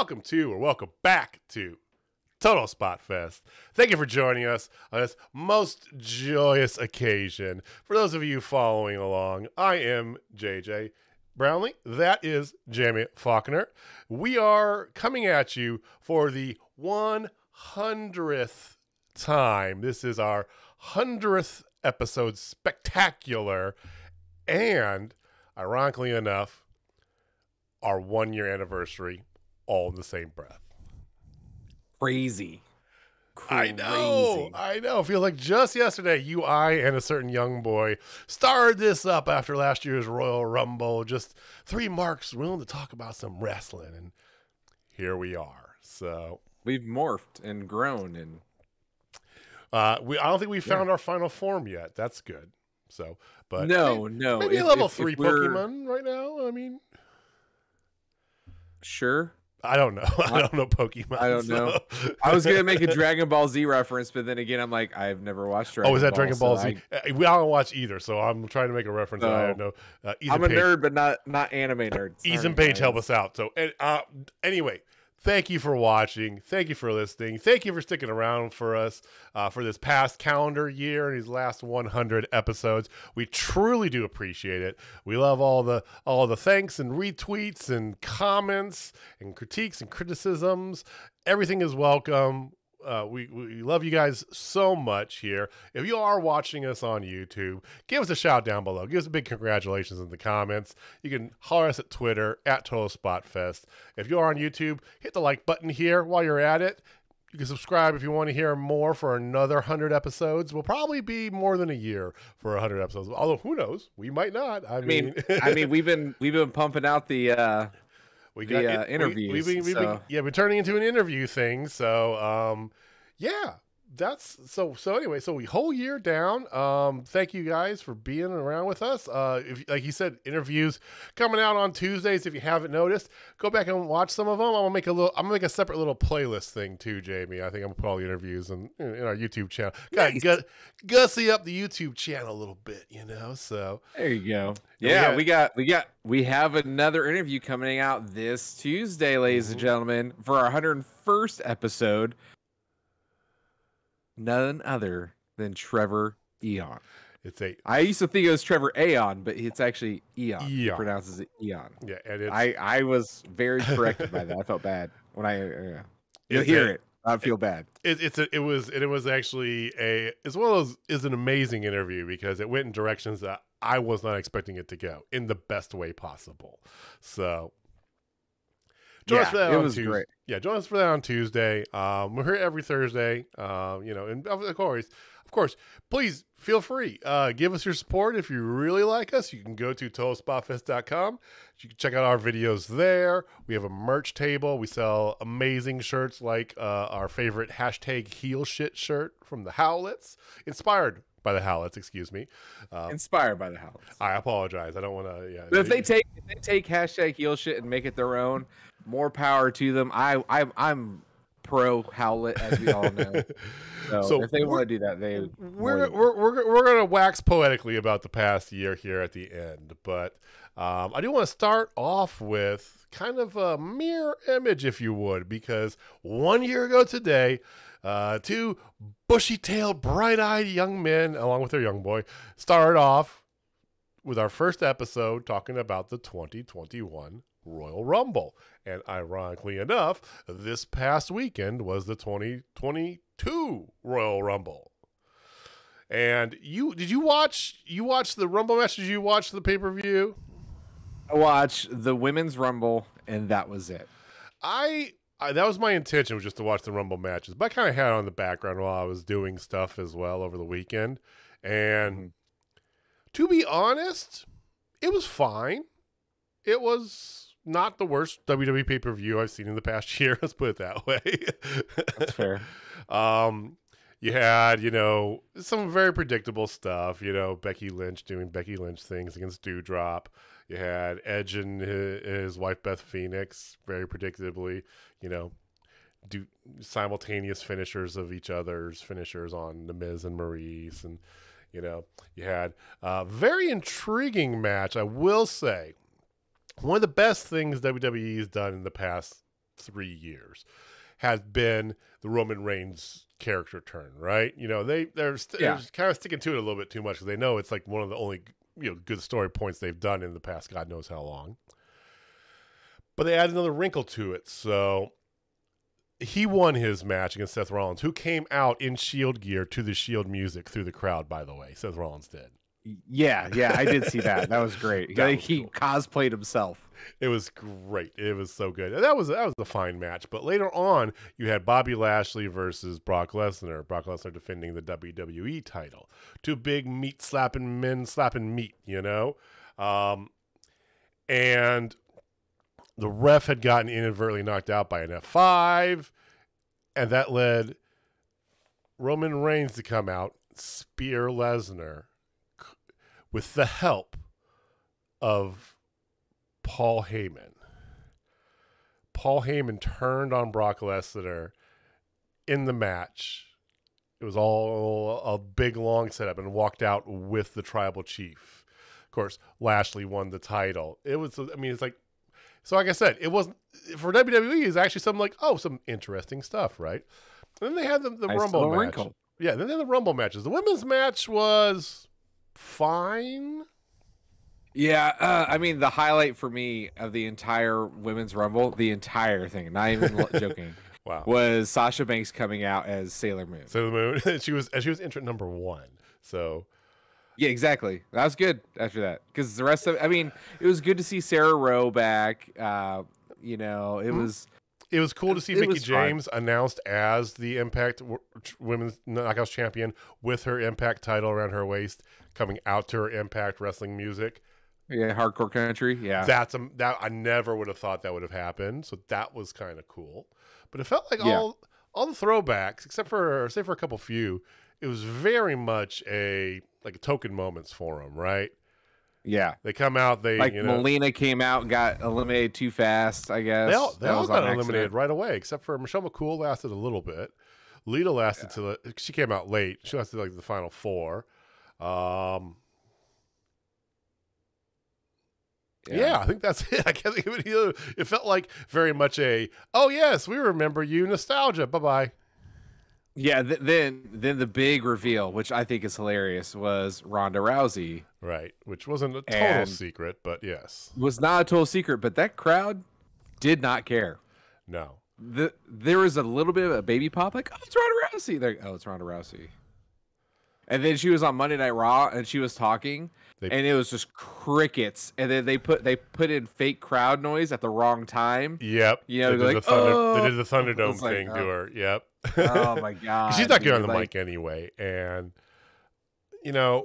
welcome to or welcome back to Total Spotfest. Thank you for joining us on this most joyous occasion. For those of you following along, I am JJ Brownlee. That is Jamie Faulkner. We are coming at you for the 100th time. This is our 100th episode spectacular, and ironically enough, our 1 year anniversary all in the same breath. Crazy. I know. It feels like just yesterday, you, I, and a certain young boy started this up after last year's Royal Rumble. Just three marks willing to talk about some wrestling, and here we are. So we've morphed and grown, and I don't think we found our final form yet. That's good. So, but no, maybe a level 3 Pokemon right now. I mean, sure. I don't know. I don't know Pokemon. I don't know. I was gonna make a Dragon Ball Z reference, but then again, I'm like, I've never watched Dragon Ball. Oh, is that Dragon Ball Z? I don't watch either, so I'm trying to make a reference. No. I don't know. I'm a nerd, but not anime nerd. Ethan Page, help us out. So, anyway, thank you for watching. Thank you for listening. Thank you for sticking around for us for this past calendar year and these last 100 episodes. We truly do appreciate it. We love all the thanks and retweets and comments and critiques and criticisms. Everything is welcome. We love you guys so much here. If you are watching us on YouTube, give us a shout down below. Give us a big congratulations in the comments. You can holler us at Twitter at Total Spotfest. If you are on YouTube, hit the like button here while you're at it. You can subscribe if you want to hear more for another 100 episodes. We'll probably be more than a year for 100 episodes. Although who knows? We might not. I mean, we've been pumping out the interviews. We've been turning into an interview thing. So, that's so anyway, so we whole year down. Thank you guys for being around with us. If, like you said, interviews coming out on Tuesdays. If you haven't noticed, go back and watch some of them. I'm gonna make a separate little playlist thing too, Jamie. I think I'm gonna put all the interviews in our YouTube channel. Nice. Gussy up the YouTube channel a little bit, So there you go. We have another interview coming out this Tuesday, ladies and gentlemen, for our 101st episode. None other than Trevor Eon. I used to think it was Trevor Aeon, but it's actually Eon. He pronounces it Eon. Yeah, and I was very corrected by that. I felt bad when you'll hear it. I feel bad. It was actually as well as an amazing interview because it went in directions that I was not expecting it to go in the best way possible. So join us for that. It was great. Yeah, join us for that on Tuesday. We're here every Thursday. And of course, please feel free. Give us your support if you really like us. You can go to totalspotfest.com. You can check out our videos there. We have a merch table. We sell amazing shirts like our favorite #HeelShit shirt from the Howlets, inspired by the Howlets, excuse me. Inspired by the Howlets. I apologize. I don't want to. Yeah. But if they take #HeelShit and make it their own, more power to them. I'm pro Howlet, as we all know. So if they want to do that, we're gonna wax poetically about the past year here at the end. But I do want to start off with kind of a mirror image, if you would, because 1 year ago today, two bushy-tailed, bright-eyed young men, along with their young boy, started off with our first episode talking about the 2021 Royal Rumble. And ironically enough, this past weekend was the 2022 Royal Rumble. And did you watch the Rumble match? Did you watch the pay-per-view? I watched the Women's Rumble, and that was it. That was my intention, was just to watch the Rumble matches. But I kind of had it on the background while I was doing stuff as well over the weekend. And to be honest, it was fine. It was not the worst WWE pay-per-view I've seen in the past year. Let's put it that way. That's fair. You had, some very predictable stuff. Becky Lynch doing Becky Lynch things against Doudrop. You had Edge and his wife Beth Phoenix, very predictably, do simultaneous finishers of each other's finishers on The Miz and Maurice. And, you had a very intriguing match, I will say. One of the best things WWE has done in the past 3 years has been the Roman Reigns character turn, right? You know, they're kind of sticking to it a little bit too much because they know it's like one of the only good story points they've done in the past God knows how long. But they add another wrinkle to it. So he won his match against Seth Rollins, who came out in Shield gear to the Shield music through the crowd, by the way. Seth Rollins did. Yeah, I did see that. That was great. He cool. Cosplayed himself. It was great. It was so good. And that was a fine match. But later on, you had Bobby Lashley versus Brock Lesnar. Brock Lesnar defending the WWE title. Two big meat slapping men slapping meat, you know? And the ref had gotten inadvertently knocked out by an F5, and that led Roman Reigns to come out, spear Lesnar, with the help of Paul Heyman. Paul Heyman turned on Brock Lesnar in the match. It was all a big, long setup, and walked out with the tribal chief. Of course, Lashley won the title. It was, I mean, it's like, so like I said, it wasn't, for WWE, it's actually some like, some interesting stuff, right? And then they had the Rumble match. Wrinkle. Yeah, then they had the Rumble matches. The women's match was fine. Yeah, I mean, the highlight for me of the entire women's Rumble, the entire thing, not even joking, wow, was Sasha Banks coming out as Sailor Moon. Sailor Moon. she was entrant number 1. So yeah, exactly. That was good after that because the rest of, I mean, it was good to see Sarah Rowe back. You know, it was. It was cool to see Mickie James announced as the Impact Women's Knockouts Champion with her Impact title around her waist, coming out to her Impact Wrestling music. Yeah, hardcore country. Yeah, that I never would have thought that would have happened. So that was kind of cool. But it felt like all the throwbacks, except for a couple few, it was very much a token moments for them, right? Yeah, they come out. Melina came out and got eliminated too fast. I guess they all got eliminated right away, except for Michelle McCool lasted a little bit. Lita lasted till she came out late. She lasted like the final 4. Yeah, I think that's it. I can't think of any other. It felt like very much oh yes, we remember you, nostalgia. Bye bye. Yeah, then the big reveal, which I think is hilarious, was Ronda Rousey. Right, which wasn't a total secret, but yes. Was not a total secret, but that crowd did not care. No. There was a little bit of a baby pop, like, oh, it's Ronda Rousey. They're like, oh, it's Ronda Rousey. And then she was on Monday Night Raw, and she was talking, and it was just crickets. And then they put in fake crowd noise at the wrong time. Yep. You know, they did the Thunderdome thing to her. Yep. Oh my god. She's not good on the mic anyway, and you know,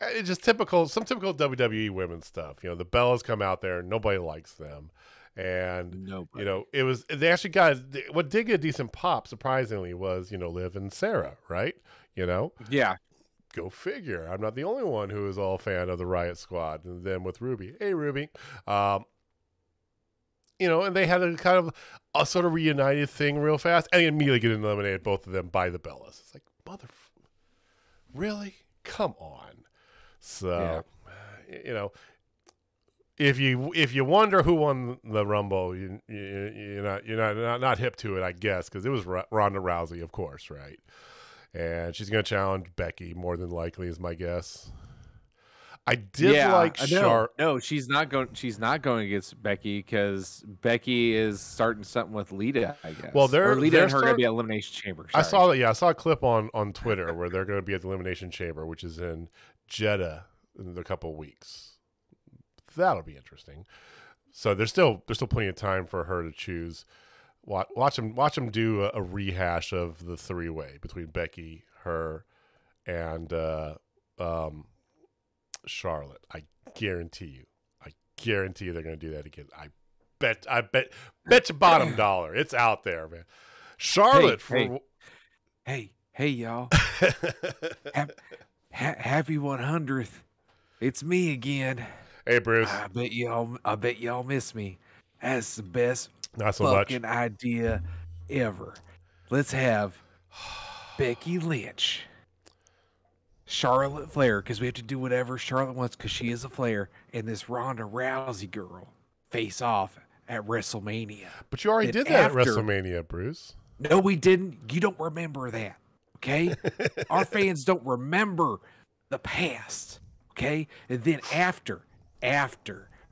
it's just some typical WWE women's stuff. You know, the Bellas come out there, nobody likes them, and you know, they actually got what did get a decent pop. Surprisingly, was Liv and Sarah, right? You know, yeah. Go figure. I'm not the only one who is all fan of the Riot Squad, and then with Ruby, hey Ruby. You know, and they had a kind of a sort of reunited thing real fast, and immediately get eliminated, both of them, by the Bellas. It's like, really? Come on. So, you know, if you wonder who won the Rumble, you're not hip to it, I guess, because it was Ronda Rousey, of course, right? And she's going to challenge Becky, more than likely, is my guess. I did like Charlotte. No, she's not going. She's not going against Becky because Becky is starting something with Lita, I guess. Well, Lita and her going to be at Elimination Chamber. Sorry. I saw that. Yeah, I saw a clip on Twitter where they're going to be at the Elimination Chamber, which is in Jeddah in a couple of weeks. That'll be interesting. So there's still plenty of time for her to choose. Watch them do a rehash of the 3-way between Becky, her, and Charlotte. I guarantee you they're going to do that again. I bet you bottom dollar. It's out there, man. Charlotte Hey, y'all. Happy 100th. It's me again. Hey, Bruce. I bet y'all miss me. That's the best Not so fucking much. idea ever. Let's have Becky Lynch, Charlotte Flair, because we have to do whatever Charlotte wants because she is a Flair, and this Ronda Rousey girl face off at WrestleMania. But you already did that at WrestleMania, Bruce. No, we didn't. You don't remember that, okay? Our fans don't remember the past, okay? And then after,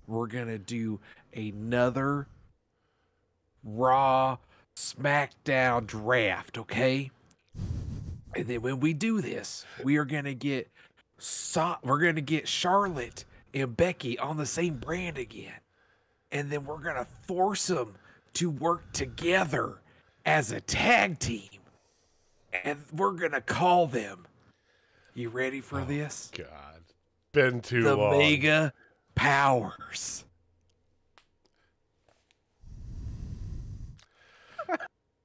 we're going to do another Raw SmackDown draft, okay? And then when we do this, we are going to get Charlotte and Becky on the same brand again. And then we're going to force them to work together as a tag team. And we're going to call them. You ready for this? God. Been too long. The Mega Powers.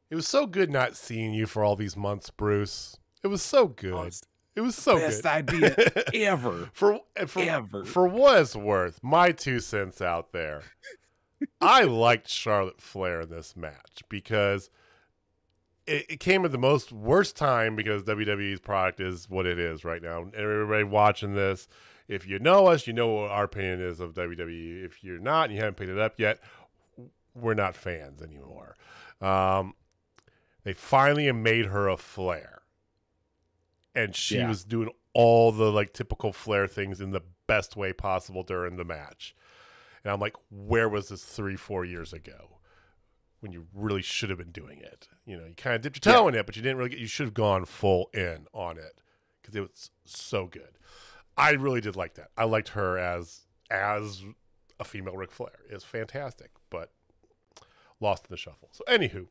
It was so good not seeing you for all these months, Bruce. It was so good. It was so best good. idea ever. For what it's worth, my 2 cents out there. I liked Charlotte Flair in this match because it came at the worst time because WWE's product is what it is right now. And everybody watching this, if you know us, you know what our opinion is of WWE. If you're not and you haven't picked it up yet, we're not fans anymore. They finally made her a Flair. And she was doing all the like typical Flair things in the best way possible during the match. And I'm like, where was this 3-4 years ago when you really should have been doing it? You know, you kind of dipped your toe in it, but you didn't really you should have gone full in on it because it was so good. I really did like that. I liked her as a female Ric Flair. It's fantastic, but lost in the shuffle. So anywho,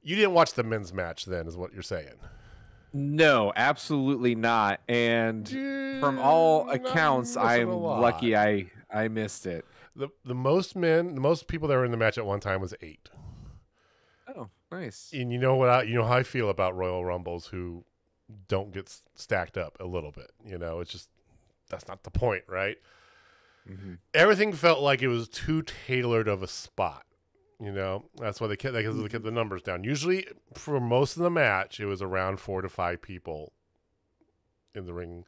you didn't watch the men's match then is what you're saying. No, absolutely not. And from all accounts, I'm lucky I missed it. The most people that were in the match at one time was 8. Oh, nice. And you know what? You know how I feel about Royal Rumbles who don't get stacked up a little bit. You know, it's just that's not the point, right? Mm-hmm. Everything felt like it was too tailored of a spot. You know, that's why they kept the numbers down. Usually, for most of the match, it was around 4 to 5 people in the ring.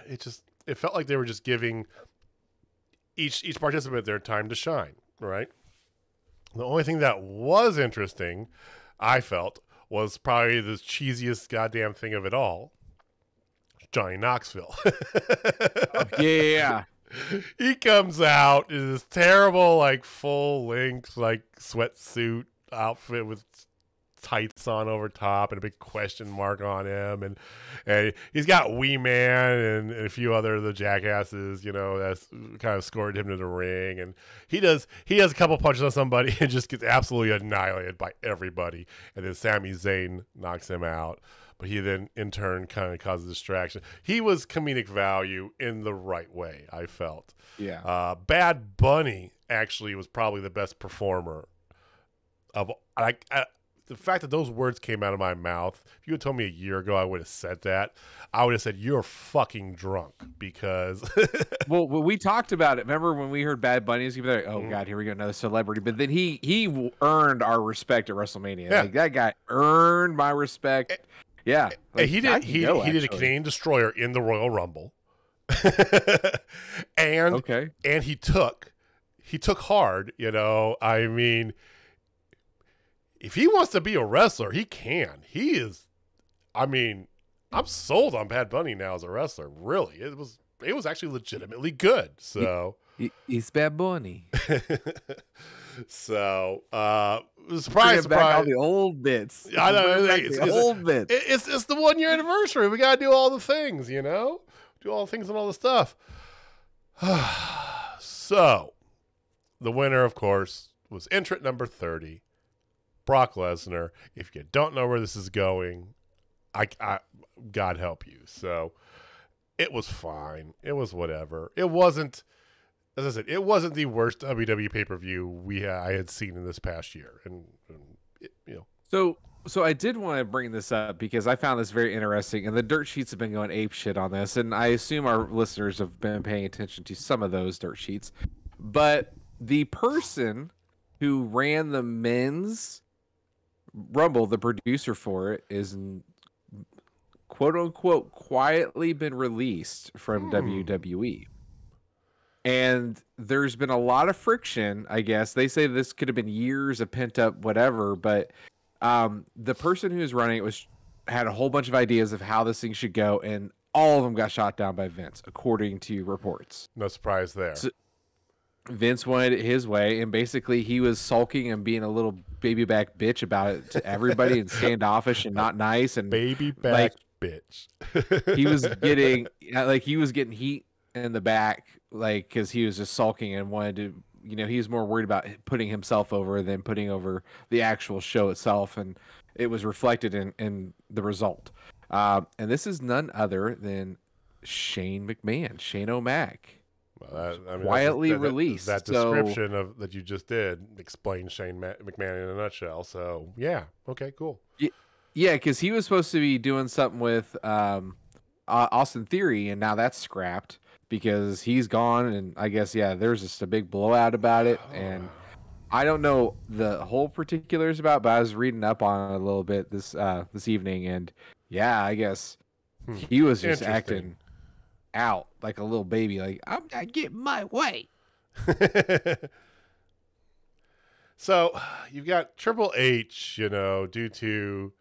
It felt like they were just giving each participant their time to shine, right? The only thing that was interesting, I felt, was probably the cheesiest goddamn thing of it all. Johnny Knoxville. Yeah. He comes out in this terrible, like, full-length, like, sweatsuit outfit with tights on over top and a big question mark on him. And he's got Wee Man and a few other of the jackasses, you know, that's kind of scored him to the ring. And he does a couple punches on somebody and just gets absolutely annihilated by everybody. And then Sami Zayn knocks him out. But he then, in turn, kind of causes distraction. He was comedic value in the right way, I felt. Yeah. Bad Bunny actually was probably the best performer of the fact that those words came out of my mouth. If you had told me a year ago I would have said that, I would have said you're fucking drunk because. Well, we talked about it. Remember when we heard Bad Bunny? He was like, "Oh God, here we go, another celebrity." But then he earned our respect at WrestleMania. Yeah. Like that guy earned my respect. Yeah, like, he did a Canadian Destroyer in the Royal Rumble, and he took hard. You know, I mean, if he wants to be a wrestler, he can. He is. I mean, I'm sold on Bad Bunny now as a wrestler. Really, it was actually legitimately good. So he's Bad Bunny. So, surprise! Back all the old bits. I know old bits. It's the 1 year anniversary. We gotta do all the things, you know, do all the things and all the stuff. So, the winner, of course, was entrant number 30, Brock Lesnar. If you don't know where this is going, I God help you. So, it was fine. It was whatever. It wasn't. As I said, it wasn't the worst WWE pay-per-view I had seen in this past year, and you know. So I did want to bring this up because I found this very interesting, and the dirt sheets have been going ape shit on this, and I assume our listeners have been paying attention to some of those dirt sheets. But the person who ran the men's Rumble, the producer for it, is quote unquote quietly been released from WWE. And there's been a lot of friction, I guess. They say this could have been years of pent up whatever, but the person who's running it had a whole bunch of ideas of how this thing should go, and all of them got shot down by Vince, according to reports. No surprise there. So Vince wanted it his way, and basically he was sulking and being a little baby back bitch about it to everybody and standoffish and not nice and baby back bitch. he was getting heat in the back, like, because he was just sulking and wanted to, he was more worried about putting himself over than putting over the actual show itself, and it was reflected in the result. And this is none other than Shane O'Mac. Well, quietly released. That description that you just did explains Shane McMahon in a nutshell. So yeah, okay, cool. Yeah, because he was supposed to be doing something with Austin Theory, and now that's scrapped because he's gone. And I guess there's just a big blowout about it, and I don't know the whole particulars about, but I was reading up on it a little bit this evening, and I guess he was just acting out like a little baby, like, I'm not getting my way. So you've got Triple H, due to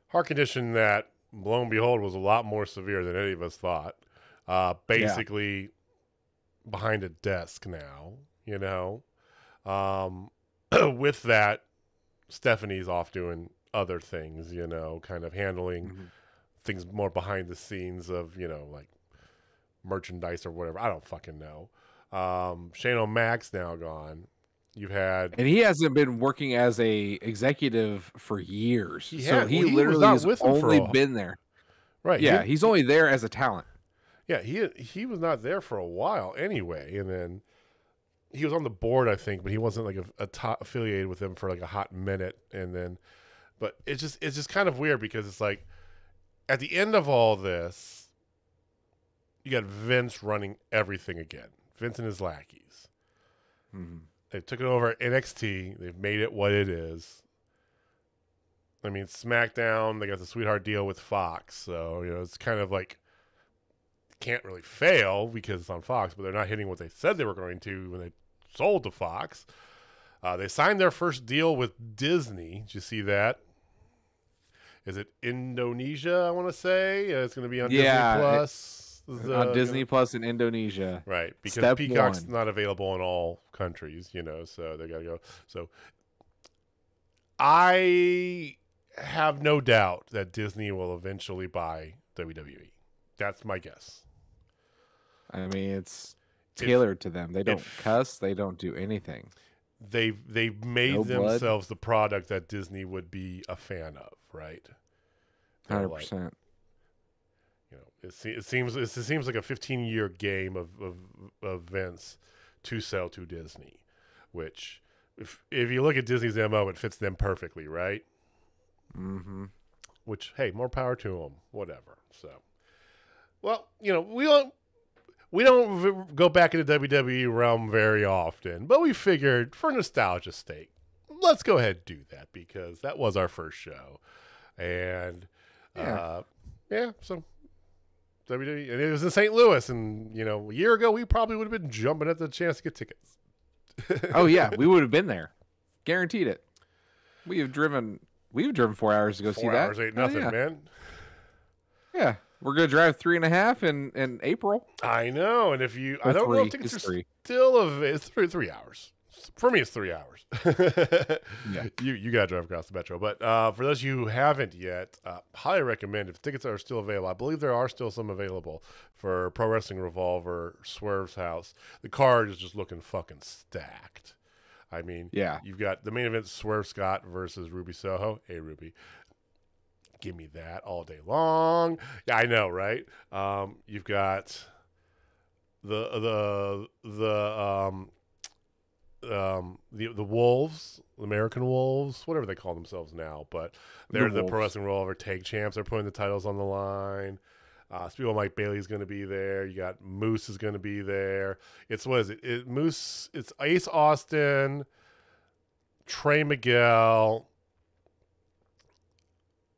heart condition that, lo and behold, was a lot more severe than any of us thought. Basically behind a desk now, with that, Stephanie's off doing other things, kind of handling things more behind the scenes of, like merchandise or whatever. I don't fucking know. Shane O'Mac's now gone. And he hasn't been working as a executive for years. He literally has only been there. Right. Yeah, he's only there as a talent. Yeah, he was not there for a while anyway, and then he was on the board, I think, but he wasn't like a top affiliated with him for like a hot minute, and then, but it's just kind of weird because it's like at the end of all this, you got Vince running everything again. Vince and his lackeys. Mm-hmm. They took it over at NXT. They've made it what it is. I mean, SmackDown, they got the sweetheart deal with Fox, so it's kind of like can't really fail because it's on Fox, but they're not hitting what they said they were going to when they sold to Fox. They signed their first deal with Disney. Did you see that? Is it Indonesia, I want to say? It's going to be on Disney Plus. On Disney Plus in Indonesia. Right, because Peacock's not available in all countries, so they got to go. So I have no doubt that Disney will eventually buy WWE. That's my guess. I mean, it's tailored to them. They don't cuss. They don't do anything. They've made themselves the product that Disney would be a fan of, right? 100%. It seems like a 15-year game of Vince to sell to Disney, which if you look at Disney's MO, it fits them perfectly, right? Mm-hmm. Which, hey, more power to them, whatever. So, well, we don't go back into WWE realm very often, but we figured for nostalgia's sake, let's go ahead and do that because that was our first show, and so. WWE, and it was in St. Louis, and a year ago we probably would have been jumping at the chance to get tickets. Oh yeah, we would have been there, guaranteed it. We've driven 4 hours to go see that. 4 hours ain't nothing, man. Yeah, we're gonna drive 3.5 in April. I know, and I don't know if tickets are still available. It's 3 hours. For me, it's 3 hours. Yeah, you gotta drive across the metro. But for those of you who haven't yet, highly recommend if tickets are still available. I believe there are still some available for Pro Wrestling Revolver, Swerve's house. The card is just looking fucking stacked. I mean, you've got the main event: Swerve Scott versus Ruby Soho. Hey, Ruby, give me that all day long. Yeah, I know, right? You've got the Wolves, the American Wolves, whatever they call themselves now, but they're the Pro Wrestling Revolver Tag Champs. They're putting the titles on the line. People like Bailey's going to be there. You got Moose is going to be there. It's Moose. It's Ace Austin, Trey Miguel,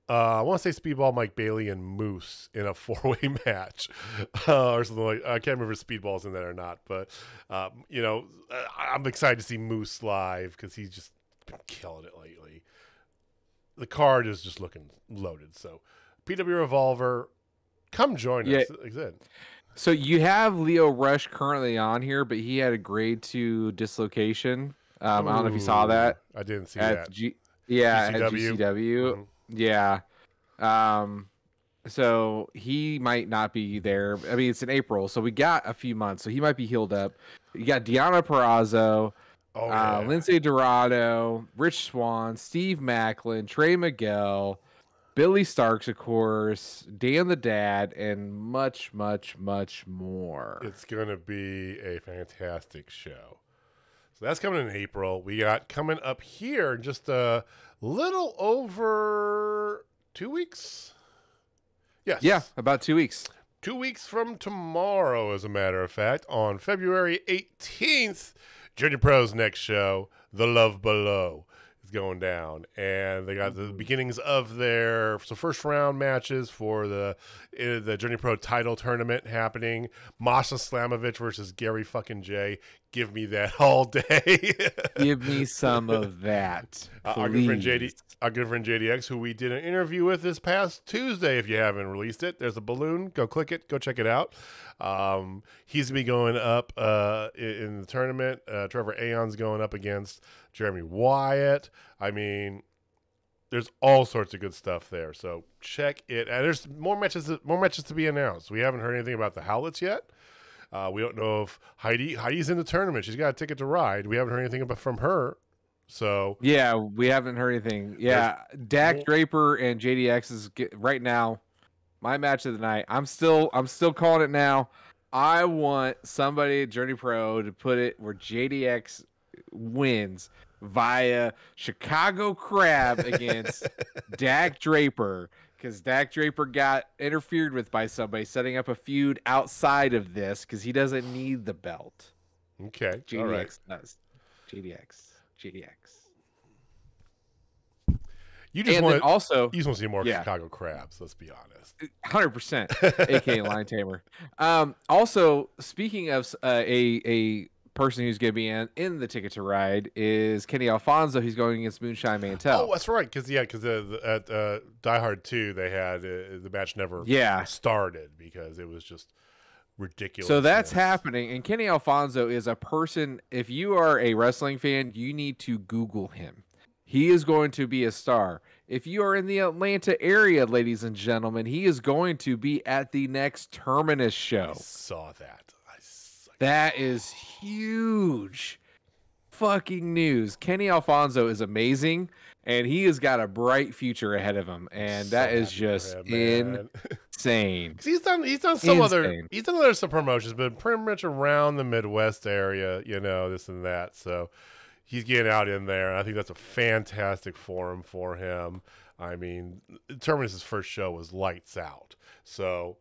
I want to say Speedball, Mike Bailey, and Moose in a 4-way match, or something like. I can't remember if Speedball's in that or not, but you know, I'm excited to see Moose live because he's just been killing it lately. The card is just looking loaded. So, PW Revolver, come join us. Like I said. So you have Leo Rush currently on here, but he had a grade 2 dislocation. I don't know if you saw that. I didn't see that. At GCW. Mm-hmm. Yeah. So he might not be there. I mean, it's in April, so we got a few months, so he might be healed up. You got Deonna Purrazzo, Lindsay Dorado, Rich Swann, Steve Macklin, Trey Miguel, Billy Starks, of course, Dan the Dad, and much, much, much more. It's going to be a fantastic show. So that's coming in April. We got coming up here in just a little over 2 weeks. Yes. Yeah, about 2 weeks. 2 weeks from tomorrow, as a matter of fact, on February 18th, Journey Pro's next show, The Love Below, is going down. And they got the beginnings of their first round matches for the Journey Pro title tournament happening. Masha Slamovich versus Gary fucking J. Give me that all day. Give me some of that. Our good friend JDX, who we did an interview with this past Tuesday. If you haven't released it, there's a balloon. Go click it. Go check it out. He's gonna be going up in the tournament. Trevor Aeon's going up against Jeremy Wyatt. I mean, there's all sorts of good stuff there. So check it. And there's more matches to be announced. We haven't heard anything about the Howlets yet. We don't know if Heidi's in the tournament. She's got a ticket to ride. We haven't heard anything from her. So yeah, we haven't heard anything. Yeah, Dak Draper and JDX is right now my match of the night. I'm still calling it now. I want somebody at Journey Pro to put it where JDX wins via Chicago Crab against Dak Draper, because Dak Draper got interfered with by somebody setting up a feud outside of this because he doesn't need the belt. Okay. JDX all right. does. JDX. You just want to see more yeah. Chicago Crabs, let's be honest. 100%, aka Lion Tamer. Also, speaking of a person who's going to be in the ticket to ride is Kenny Alfonso. He's going against Moonshine Mantel. Oh, that's right. Because at Die Hard 2, they had the match never started because it was just ridiculous. So that's happening. And Kenny Alfonso is a person, if you are a wrestling fan, you need to Google him. He is going to be a star. If you are in the Atlanta area, ladies and gentlemen, he is going to be at the next Terminus show. I saw that. That is huge fucking news. Kenny Alfonso is amazing, and he has got a bright future ahead of him, and that is just insane. He's done some promotions, but pretty much around the Midwest area, this and that. So he's getting out in there, and I think that's a fantastic forum for him. I mean, Terminus' first show was lights out. So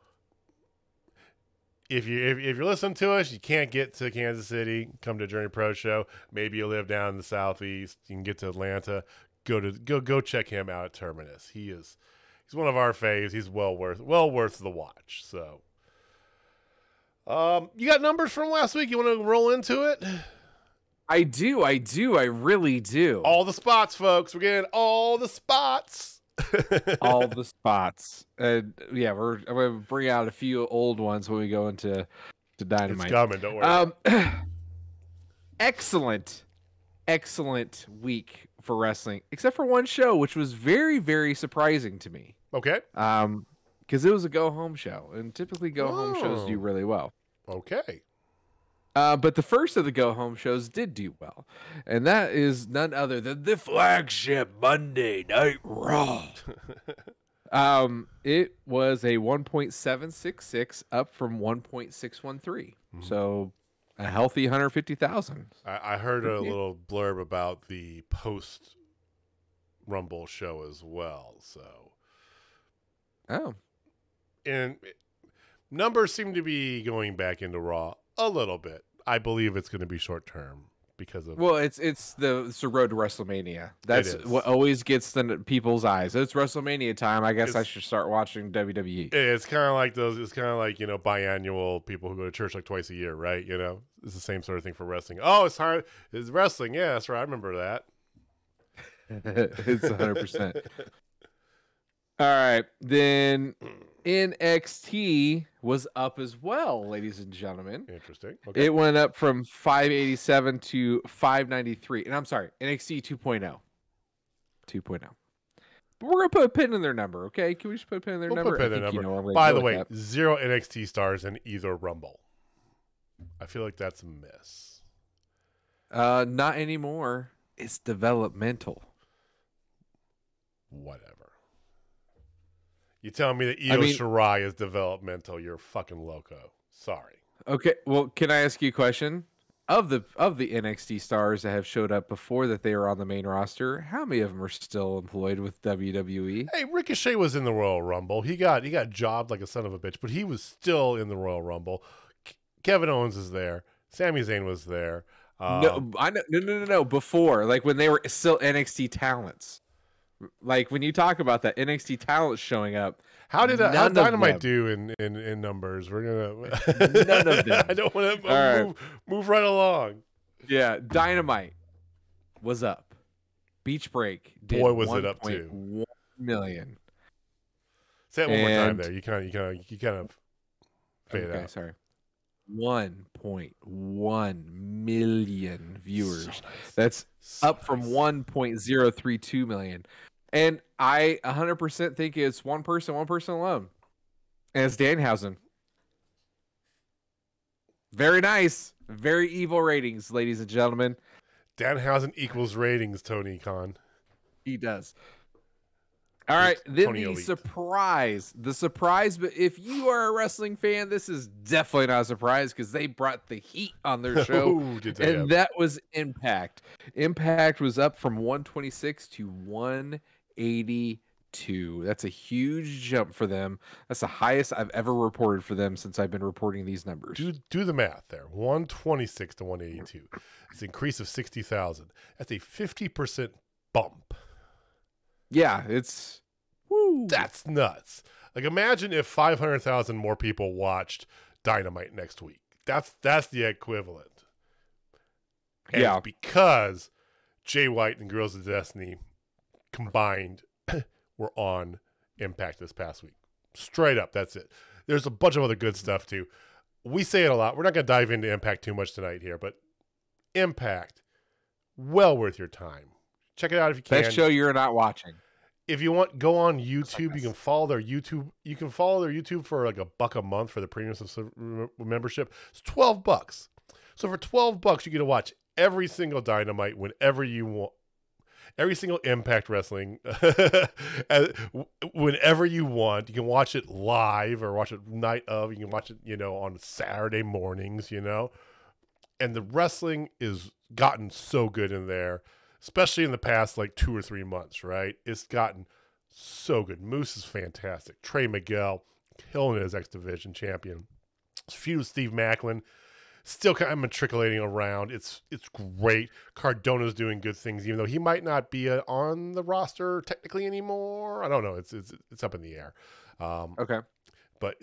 if you're listening to us, you can't get to Kansas City, come to Journey Pro show. Maybe you live down in the Southeast, you can get to Atlanta. Go check him out at Terminus. He's one of our faves. He's well worth the watch. So, you got numbers from last week? You want to roll into it? I do. I really do. All the spots, folks. We're getting all the spots. All the spots. Yeah, I'm going to bring out a few old ones when we go into Dynamite. It's coming. Don't worry. Excellent week for wrestling, except for one show, which was very, very surprising to me. Okay. Because it was a go-home show, and typically go-home shows do really well. Okay. But the first of the go-home shows did do well, and that is none other than the flagship Monday Night Raw. It was a 1.766 up from 1.613, so a healthy 150,000. I heard a little blurb about the post Rumble show as well. So, and numbers seem to be going back into Raw a little bit. I believe it's going to be short term, because of. Well, it's the road to WrestleMania. That's what always gets the people's eyes. It's WrestleMania time. I guess I should start watching WWE. It's kind of like those. It's kind of like biannual people who go to church like twice a year, right? It's the same sort of thing for wrestling. Oh, it's hard. It's wrestling. Yeah, that's right. I remember that. It's 100%. All right, then NXT was up as well, ladies and gentlemen. Interesting. Okay. It went up from 587 to 593. And I'm sorry, NXT 2.0. 2.0. But we're going to put a pin in their number, okay? Can we just put a pin in their number? Put a pin in their number. By the way, 0 NXT stars in either Rumble. I feel like that's a miss. Not anymore. It's developmental. Whatever. You telling me that Io Shirai is developmental? You're fucking loco. Sorry. Okay, well, can I ask you a question? Of the NXT stars that have showed up before that they were on the main roster, how many of them are still employed with WWE? Hey, Ricochet was in the Royal Rumble. He got jobbed like a son of a bitch, but he was still in the Royal Rumble. Kevin Owens is there. Sami Zayn was there. No. Before, like when they were still NXT talents. Like when you talk about that NXT talent showing up, how did Dynamite do in numbers? We're gonna none of them. I don't want to move right along. Yeah, Dynamite was up. Beach Break did Boy was it up too. 1 million. Say it one more time there. You kind of fade it out. Sorry. 1.1 million viewers. So nice. That's up from 1.032 million. And I 100% think it's one person alone. And it's Danhausen. Very nice. Very evil ratings, ladies and gentlemen. Danhausen equals ratings, Tony Khan. He does. All right, then the surprise. But if you are a wrestling fan, this is definitely not a surprise because they brought the heat on their show. That was Impact. Impact was up from 126 to 182. That's a huge jump for them. That's the highest I've ever reported for them since I've been reporting these numbers. Do the math there. 126 to 182. It's an increase of 60,000. That's a 50% bump. Yeah, that's nuts. Like imagine if 500,000 more people watched Dynamite next week. That's the equivalent. And yeah, because Jay White and Girls of Destiny combined were on Impact this past week. Straight up, that's it. There's a bunch of other good stuff too. We say it a lot. We're not going to dive into Impact too much tonight here, but Impact, well worth your time. Check it out if you can. Best show you're not watching. If you want, go on YouTube. You can follow their YouTube. You can follow their YouTube for like $1 a month for the premium membership. It's $12. So for $12, you get to watch every single Dynamite whenever you want. Every single Impact Wrestling, whenever you want. You can watch it live or watch it night of. You can watch it, on Saturday mornings, And the wrestling is gotten so good in there. Especially in the past, 2 or 3 months, right? It's gotten so good. Moose is fantastic. Trey Miguel, killing it as X Division champion. Feud with Steve Macklin, still kind of matriculating around. It's great. Cardona's doing good things, even though he might not be on the roster technically anymore. I don't know. It's up in the air. Okay. But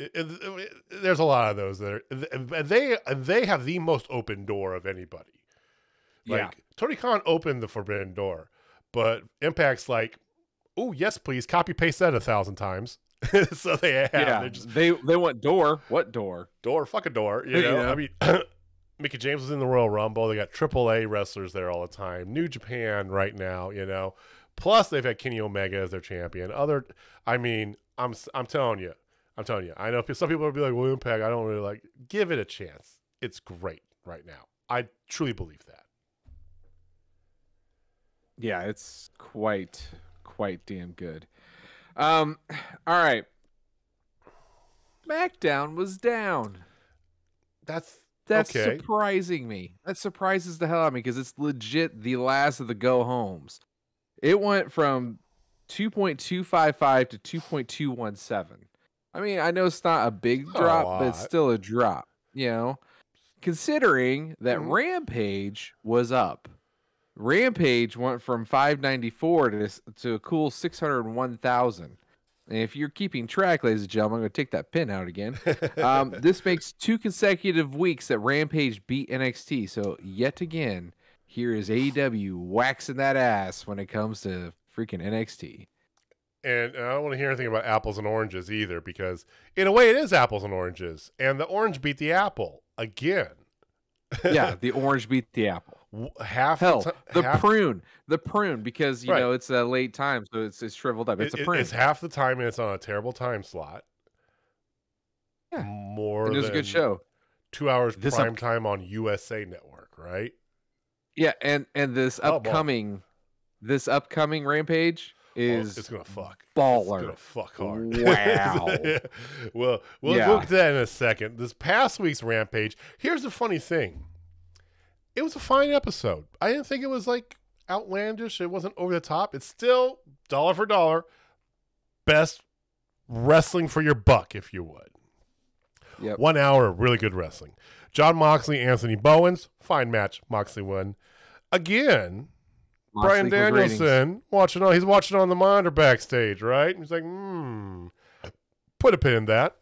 there's a lot of those that they have the most open door of anybody. Tony Khan opened the forbidden door, but Impact's like, oh, yes, please, copy paste that 1,000 times. So they have. Yeah, they want door. What door? Door, fuck a door. I mean, Mickie James was in the Royal Rumble. They got AAA wrestlers there all the time. New Japan right now, Plus they've had Kenny Omega as their champion. I'm telling you. I know some people will be like, well, Impact, I don't really like. Give it a chance. It's great right now. I truly believe that. Yeah, it's quite damn good. All right. SmackDown was down. That's okay. Surprising me. That surprises the hell out of me because it's legit the last of the go homes. It went from 2.255 to 2.217. I mean, I know it's not a big drop, but it's still a drop, considering that Rampage was up. Rampage went from 594 to a cool 601,000. And if you're keeping track, ladies and gentlemen, I'm going to take that pin out again. This makes 2 consecutive weeks that Rampage beat NXT. So yet again, here is AEW waxing that ass when it comes to freaking NXT. And I don't want to hear anything about apples and oranges either, because in a way it is apples and oranges. And the orange beat the apple again. Yeah, the orange beat the apple. The prune, because you know it's a late time, so it's shriveled up. It's a prune. It's half the time, and it's on a terrible time slot. Yeah, more. And it was a good show. 2 hours prime time on USA Network, right? Yeah, and this upcoming Rampage is it's gonna fuck baller. It's gonna fuck hard. Wow. Well, we'll get to that in a second. This past week's Rampage. Here's the funny thing. It was a fine episode. I didn't think it was like outlandish. It wasn't over the top. It's still dollar for dollar best wrestling for your buck, if you would. Yep. 1 hour of really good wrestling. Jon Moxley, Anthony Bowens, fine match. Moxley won again. Bryan Danielson he's watching on the monitor backstage, right? He's like, put a pin in that.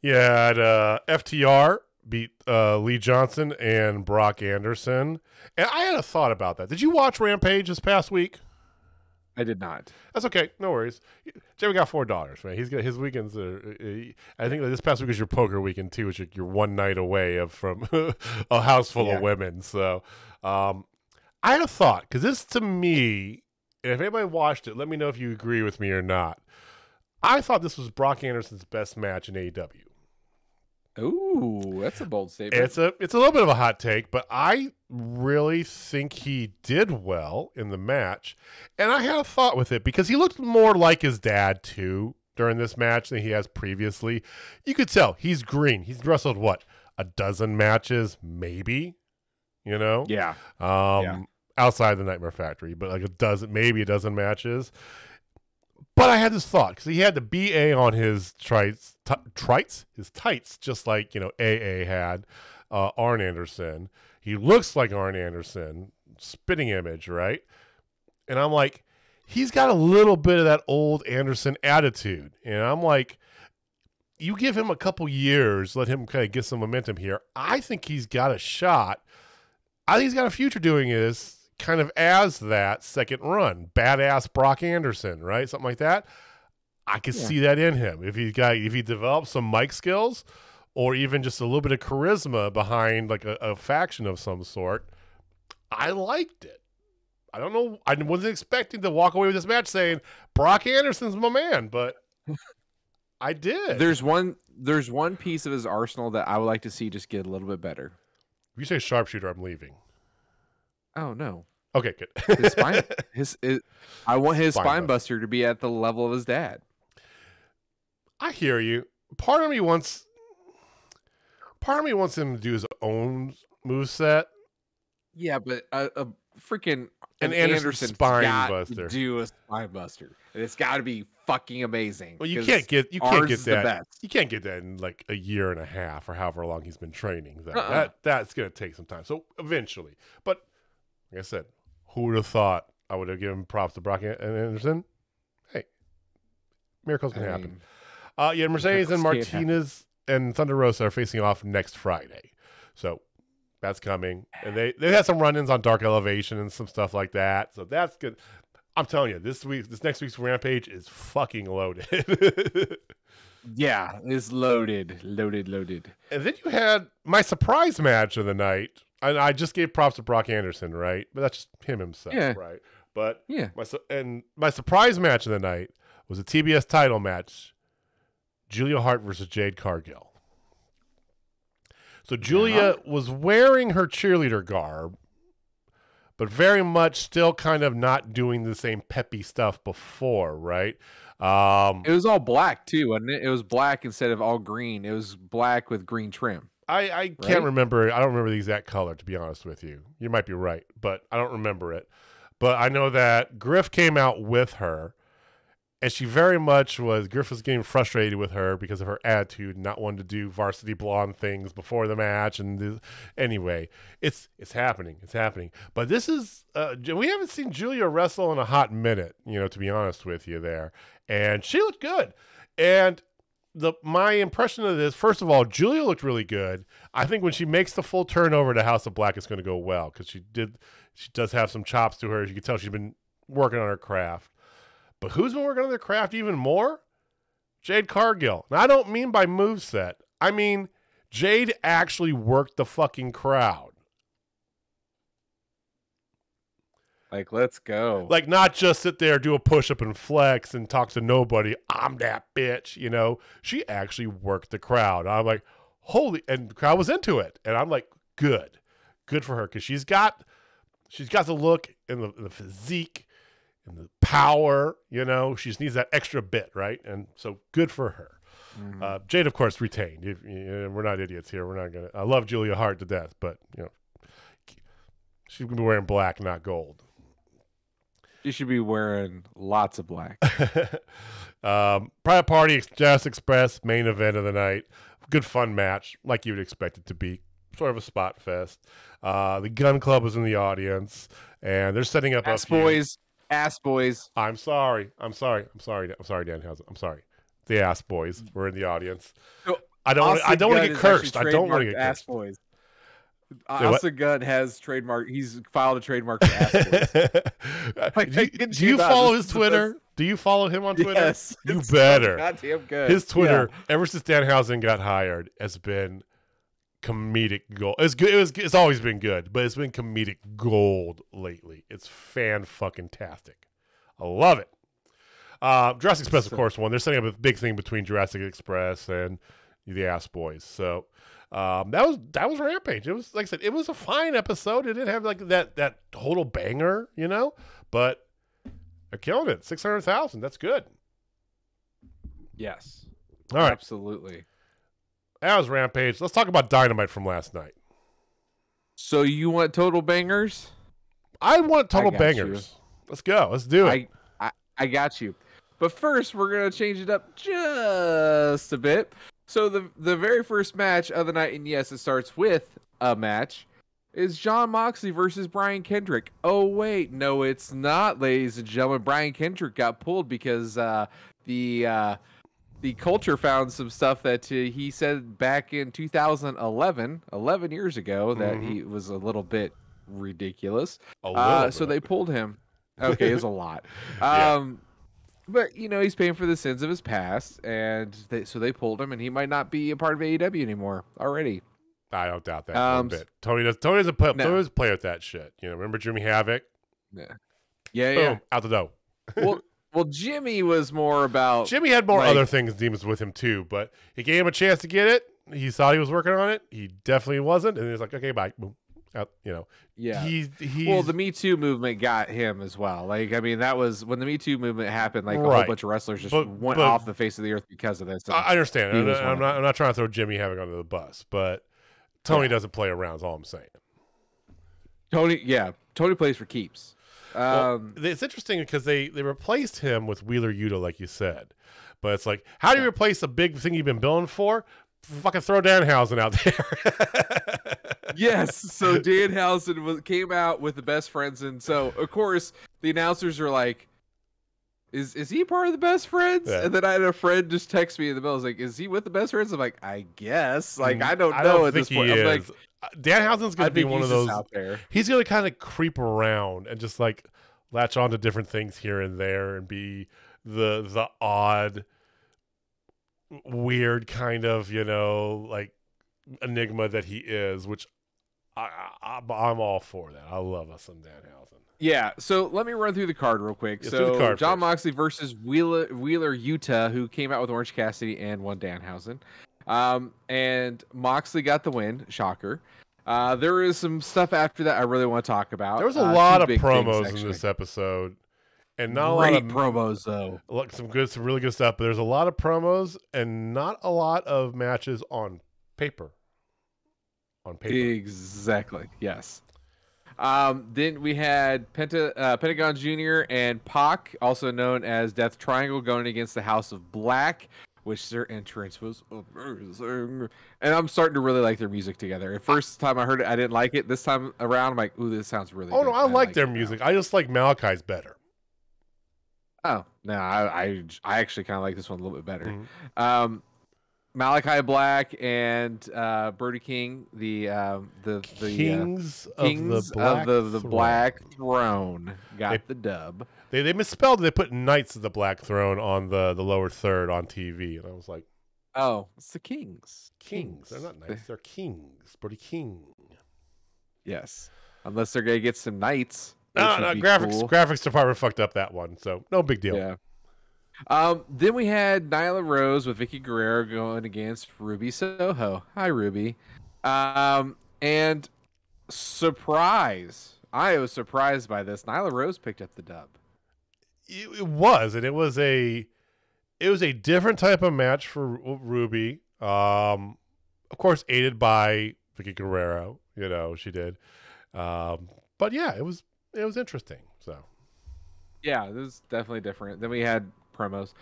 Yeah, FTR beat Lee Johnson and Brock Anderson. And I had a thought about that. Did you watch Rampage this past week? I did not. That's okay. No worries. Jerry got $4, man. He's got his weekends. I think this past week is your poker weekend too, which you're one night away from a house full of women. So I had a thought, because this, to me, and if anybody watched it, let me know if you agree with me or not. I thought this was Brock Anderson's best match in AEW. Ooh, that's a bold statement. It's a little bit of a hot take, but I really think he did well in the match. And I had a thought with it, because he looked more like his dad too during this match than he has previously. You could tell he's green. He's wrestled what, a dozen matches, maybe, you know? Yeah. Outside the Nightmare Factory, but like maybe a dozen matches. But I had this thought, because he had the BA on his tights, just like, AA had Arn Anderson. He looks like Arn Anderson, spitting image, right? And I'm like, he's got a little bit of that old Anderson attitude. And I'm like, you give him a couple years, let him kind of get some momentum here. I think he's got a shot. I think he's got a future doing this kind of as that second run, badass Brock Anderson, right? Something like that. I could see that in him. If he develops some mic skills, or even just a little bit of charisma behind like a faction of some sort. I liked it. I don't know. I wasn't expecting to walk away with this match saying Brock Anderson's my man, but I did. There's one piece of his arsenal that I would like to see just get a little bit better. If you say sharpshooter, I'm leaving. Oh no. Okay, good. I want his spine buster to be at the level of his dad. I hear you. Part of me wants him to do his own moveset. Yeah, but a freaking an Anderson spine buster. Do a spine buster. And it's got to be fucking amazing. Well, you can't get that. You can't get that in like a year and a half or however long he's been training. That's going to take some time. So eventually, but like I said, who would have thought I would have given props to Brock Anderson? Hey, miracles can happen. Mercedes and Martinez and Thunder Rosa are facing off next Friday. So that's coming. And they had some run-ins on Dark Elevation and some stuff like that. So that's good. I'm telling you, this next week's Rampage is fucking loaded. Yeah, it's loaded. And then you had my surprise match of the night. And I just gave props to Brock Anderson, right? But that's just him himself, right? But my surprise match of the night was a TBS title match. Julia Hart versus Jade Cargill. So Julia was wearing her cheerleader garb, but very much still kind of not doing the same peppy stuff before, right? It was all black too, wasn't it? It was black instead of all green. It was black with green trim. I can't remember. I don't remember the exact color, to be honest with you. You might be right, but I don't remember it. But I know that Griff came out with her, And she very much was, Griff was getting frustrated with her because of her attitude, not wanting to do varsity blonde things before the match. And anyway, it's happening. It's happening. But this is, we haven't seen Julia wrestle in a hot minute, to be honest with you there. And she looked good. And my impression of this, first of all, Julia looked really good. I think when she makes the full turn over to House of Black, it's going to go well because she does have some chops to her. You can tell she's been working on her craft. But who's been working on their craft even more? Jade Cargill. Now, I don't mean by moveset. I mean, Jade actually worked the fucking crowd. Like, let's go. Like, not just sit there, do a push-up and flex and talk to nobody. I'm that bitch, She actually worked the crowd. I'm like, holy, and the crowd was into it. And I'm like, good. Good for her, because she's got the look and the physique and the power, she just needs that extra bit, right? And so good for her. Mm-hmm. Jade, of course, retained. We're not idiots here. We're not I love Julia Hart to death, but she's gonna be wearing black, not gold. She should be wearing lots of black. Private Party, Jazz Express, main event of the night. Good fun match, like you would expect it to be. Sort of a spot fest. The Gun Club was in the audience, and they're setting up Ass boys. Ass boys. I'm sorry, Danhausen. I'm sorry. The Ass Boys were in the audience. So I don't want to get cursed. I don't want to get cursed. Ass Boys. Austin Gunn has trademark. He's filed a trademark for Ass Boys. Do you follow his Twitter? Do you follow him on Twitter? Yes. You better. Goddamn good. His Twitter, ever since Danhausen got hired, has been comedic gold. It's good. It's always been good, but it's been comedic gold lately. It's fan-fucking-tastic. I love it. Jurassic Express, of course, won. They're setting up a big thing between Jurassic Express and the Ass Boys. So that was Rampage. It was, like I said, it was a fine episode. It didn't have like that total banger, but they're killing it. 600,000. That's good. Yes. All right. Absolutely. That was Rampage. Let's talk about Dynamite from last night. So you want total bangers? I want total bangers. Let's go. Let's do it. I got you. But first, we're going to change it up just a bit. So the very first match of the night, and yes, it starts with a match, is Jon Moxley versus Brian Kendrick. Oh, wait. No, it's not, ladies and gentlemen. Brian Kendrick got pulled because the Culture found some stuff that he said back in 2011, 11 years ago, that he was a little bit ridiculous. So they pulled him. Okay, it was a lot. But, he's paying for the sins of his past, and so they pulled him, and he might not be a part of AEW anymore already. I don't doubt that one bit. Tony doesn't play with that shit. Remember Jimmy Havoc? Yeah. Boom, out the door. Well, Jimmy was more about... Jimmy had more other things demons with him, too, but he gave him a chance to get it. He thought he was working on it. He definitely wasn't, and he was like, okay, bye. Boom. Out, Yeah. He's... Well, the Me Too movement got him as well. That was... When the Me Too movement happened, a whole bunch of wrestlers just went off the face of the earth because of this. I understand. I'm not trying to throw Jimmy Havoc under the bus, but Tony doesn't play around is all I'm saying. Tony plays for keeps. It's interesting because they replaced him with Wheeler Yuta, like you said. But it's like, how do you replace a big thing you've been billing for? Fucking throw Danhausen out there. Yes. So Danhausen came out with the Best Friends. And so, of course, the announcers are like, is he part of the Best Friends? Yeah. And then I had a friend just text me in the middle. I was like, is he with the Best Friends? I'm like, I guess. I don't know at this point. I'm like, Danhausen's going to be one of those out there. He's going to kind of creep around and just latch on to different things here and there and be the odd, weird kind of, enigma that he is, which I'm all for that. I love us some Danhausen. Yeah, so let me run through the card real quick. So Jon Moxley versus Wheeler Yuta, who came out with Orange Cassidy and won Danhausen. And Moxley got the win. Shocker. There is some stuff after that I really want to talk about. There was a lot of promos in this episode. And not a lot of promos, though. Some really good stuff, but there's a lot of promos and not a lot of matches on paper. Exactly, yes. Then we had Pentagon Jr. and Pac, also known as Death Triangle, going against the House of Black, which their entrance was amazing. And I'm starting to really like their music together. At first time I heard it, I didn't like it. This time around, I'm like, ooh, this sounds really good. Oh, no, I like their music. I just like Malachi's better. Oh, no, I actually kind of like this one a little bit better. Mm-hmm. Malachi Black and Brody King, the Kings of the Black Throne, got the dub. They misspelled it. They put Knights of the Black Throne on the lower third on TV, and I was like, oh, it's the Kings. They're not Knights. They're Kings. Brody King. Yes, unless they're gonna get some Knights. No, graphics department fucked up that one, so no big deal. Yeah. Then we had Nyla Rose with Vicky Guerrero going against Ruby Soho. Hi, Ruby. And surprise. I was surprised by this. Nyla Rose picked up the dub. It was, and it was a different type of match for Ruby. Of course, aided by Vicky Guerrero. You know, she did. But yeah, it was interesting. So yeah, this is definitely different. Then we had promos.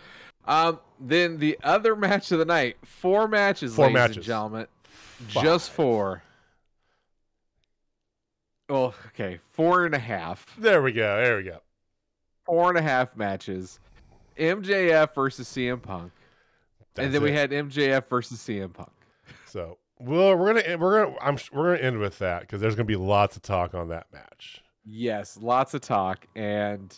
Then the other match of the night, four matches, ladies and gentlemen. Just four. Oh, okay, 4.5. There we go. 4.5 matches. MJF versus CM Punk. And then we had MJF versus CM Punk. So we're gonna end with that because there's gonna be lots of talk on that match. Yes, lots of talk, and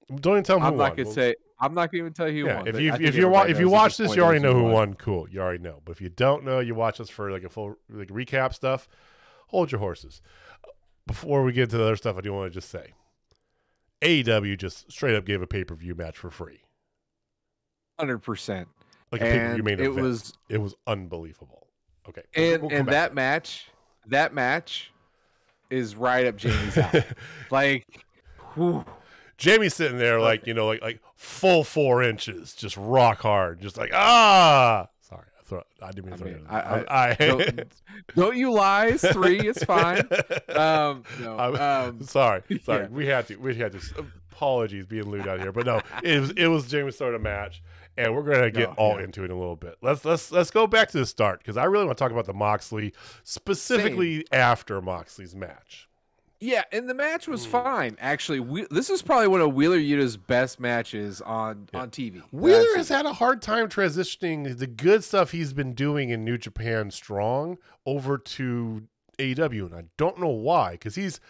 don't even tell me who won. I'm not gonna even tell you who won. If you watch this, you already know who won. Cool, you already know. But if you don't know, you watch us for like a full recap stuff. Hold your horses. Before we get to the other stuff, I do want to just say, AEW just straight up gave a pay-per-view match for free. 100%. Like a pay-per-view main event. It was unbelievable. Okay, and that match is right up Jamie's alley. Like, whew. Jamie's sitting there like, you know, like full 4 inches, just rock hard, just like, ah. Sorry, I didn't mean to throw it. Don't you lie. 3, it's fine. Sorry. Yeah. We had to. Apologies being lewd out here, but no, it was Jamie's sort of match, and we're gonna get into it in a little bit. Let's go back to the start because I really want to talk about the Moxley, specifically after Moxley's match. Yeah, and the match was fine. Actually, this is probably one of Wheeler Yuta's best matches on TV. Wheeler has had a hard time transitioning the good stuff he's been doing in New Japan Strong over to AEW, and I don't know why, because he's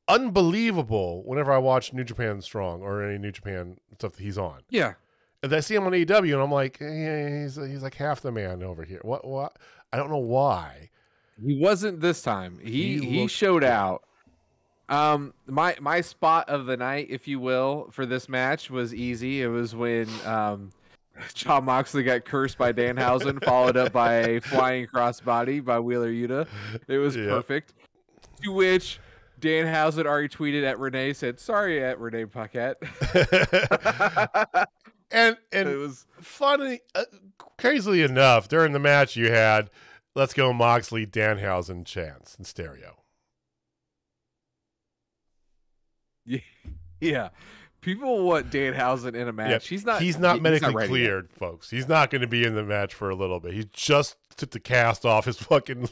unbelievable whenever I watch New Japan Strong or any New Japan stuff that he's on. Yeah. And I see him on AEW, and I'm like, hey, he's like half the man over here. What? I don't know why. He wasn't this time. He showed out. My spot of the night, if you will, for this match was easy. It was when Jon Moxley got cursed by Danhausen, followed up by a flying crossbody by Wheeler Yuta. It was perfect. To which Danhausen already tweeted at Renee, said, "Sorry, at Renee Paquette." and it was funny. Crazily enough, during the match, you had "Let's go Moxley" Danhausen chants in stereo. Yeah, people want Danhausen in a match. Yeah, he's not medically cleared, folks. He's not going to be in the match for a little bit. He just took the cast off his fucking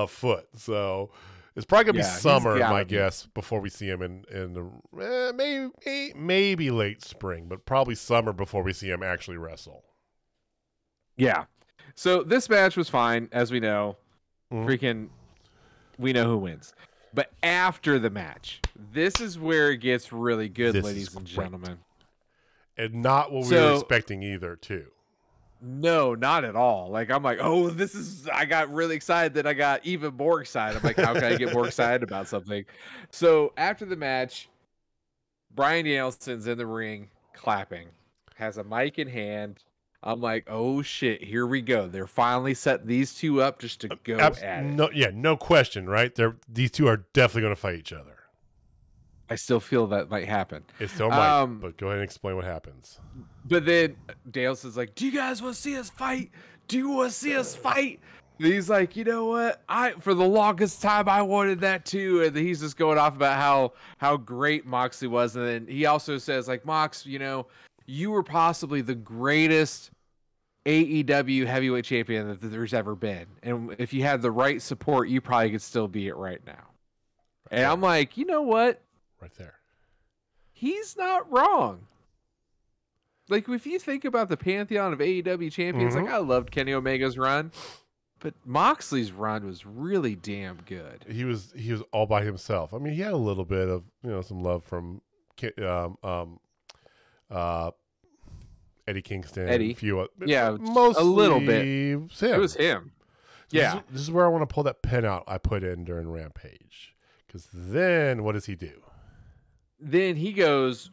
foot, so it's probably going to be summer, my guess, before we see him in the maybe late spring, but probably summer before we see him actually wrestle. Yeah. So this match was fine, as we know. We know who wins. But after the match, this is where it gets really good, ladies and gentlemen. And not what we were expecting either, too. No, not at all. Like, I'm like, oh, I got really excited that I got even more excited. I'm like, how can I get more excited about something? So after the match, Bryan Danielson's in the ring clapping, has a mic in hand. I'm like, oh shit, here we go. They're finally setting these two up just to go at it. No question, right? These two are definitely going to fight each other. I still feel that might happen. It still might, but go ahead and explain what happens. But then Danielson's like, do you guys want to see us fight? Do you want to see us fight? He's like, you know what? For the longest time I wanted that too. And he's just going off about how great Moxley was. And then he also says, like, Mox, you know, you were possibly the greatest AEW heavyweight champion that there's ever been. And if you had the right support, you probably could still be it right now. And I'm like, you know what? Right there. He's not wrong. Like, if you think about the pantheon of AEW champions, like, I loved Kenny Omega's run. But Moxley's run was really damn good. He was all by himself. I mean, he had a little bit of, you know, some love from Eddie Kingston. Eddie. A few, mostly a little bit. Him. It was him. Yeah. This is where I want to pull that pin out I put in during Rampage. Because then what does he do? Then he goes,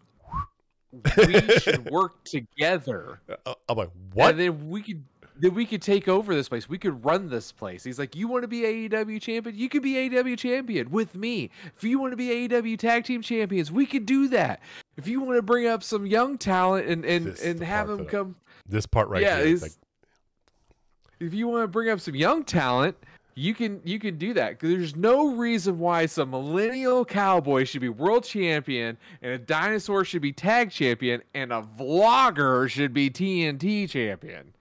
we should work together. I'm like, what? And then we could take over this place. We could run this place. He's like, you want to be AEW champion? You could be AEW champion with me. If you want to be AEW tag team champions, we could do that. If you want to bring up some young talent and have them come. This part right here. Like, if you want to bring up some young talent, you can do that. Because there's no reason why some millennial cowboy should be world champion and a dinosaur should be tag champion and a vlogger should be TNT champion.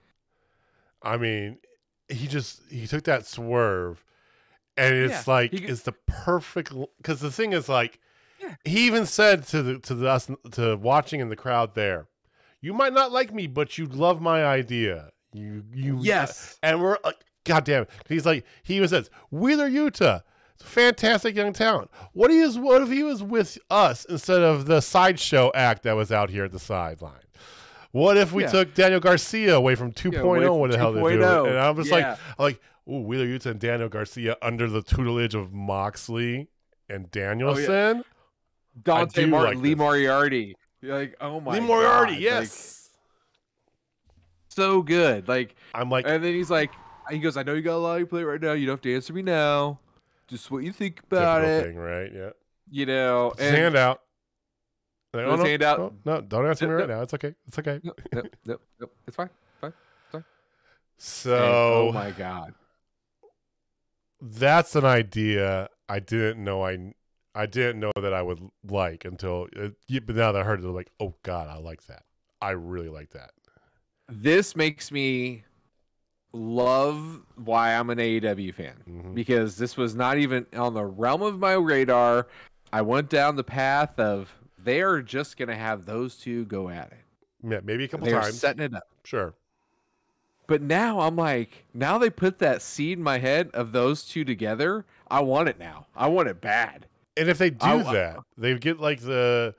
I mean, he took that swerve, and it's it's the perfect. Because the thing is, like, he even said to watching in the crowd there, you might not like me, but you love my idea. You yes, and we're God damn it. He's like, he even says, Wheeler Yuta, fantastic young talent. What if he was with us instead of the sideshow act that was out here at the sideline? What if we took Daniel Garcia away from 2.0? What the hell they do? And I'm just like, ooh, Wheeler Yuta and Daniel Garcia under the tutelage of Moxley and Danielson. Oh, yeah. Dante Martin, like Lee Moriarty. You're like, oh my God. Lee Moriarty, yes. Like, so good. Like, I'm like, and then he goes, I know you got a lot on plate right now. You don't have to answer me now. Just what you think about it. Thing, right? Yeah. You know, and hand out. Like, hand out. No, don't answer me right now. It's okay. It's okay. No. It's fine. So, oh my God, that's an idea I didn't know that I would like until. But now that I heard it, I'm like, oh God, I like that. I really like that. This makes me love why I'm an AEW fan, because this was not even on the realm of my radar. I went down the path of they are just going to have those two go at it. Yeah, maybe a couple They're times. setting it up. Sure. But now I'm like, now they put that seed in my head of those two together. I want it now. I want it bad. And if they do that, they get like the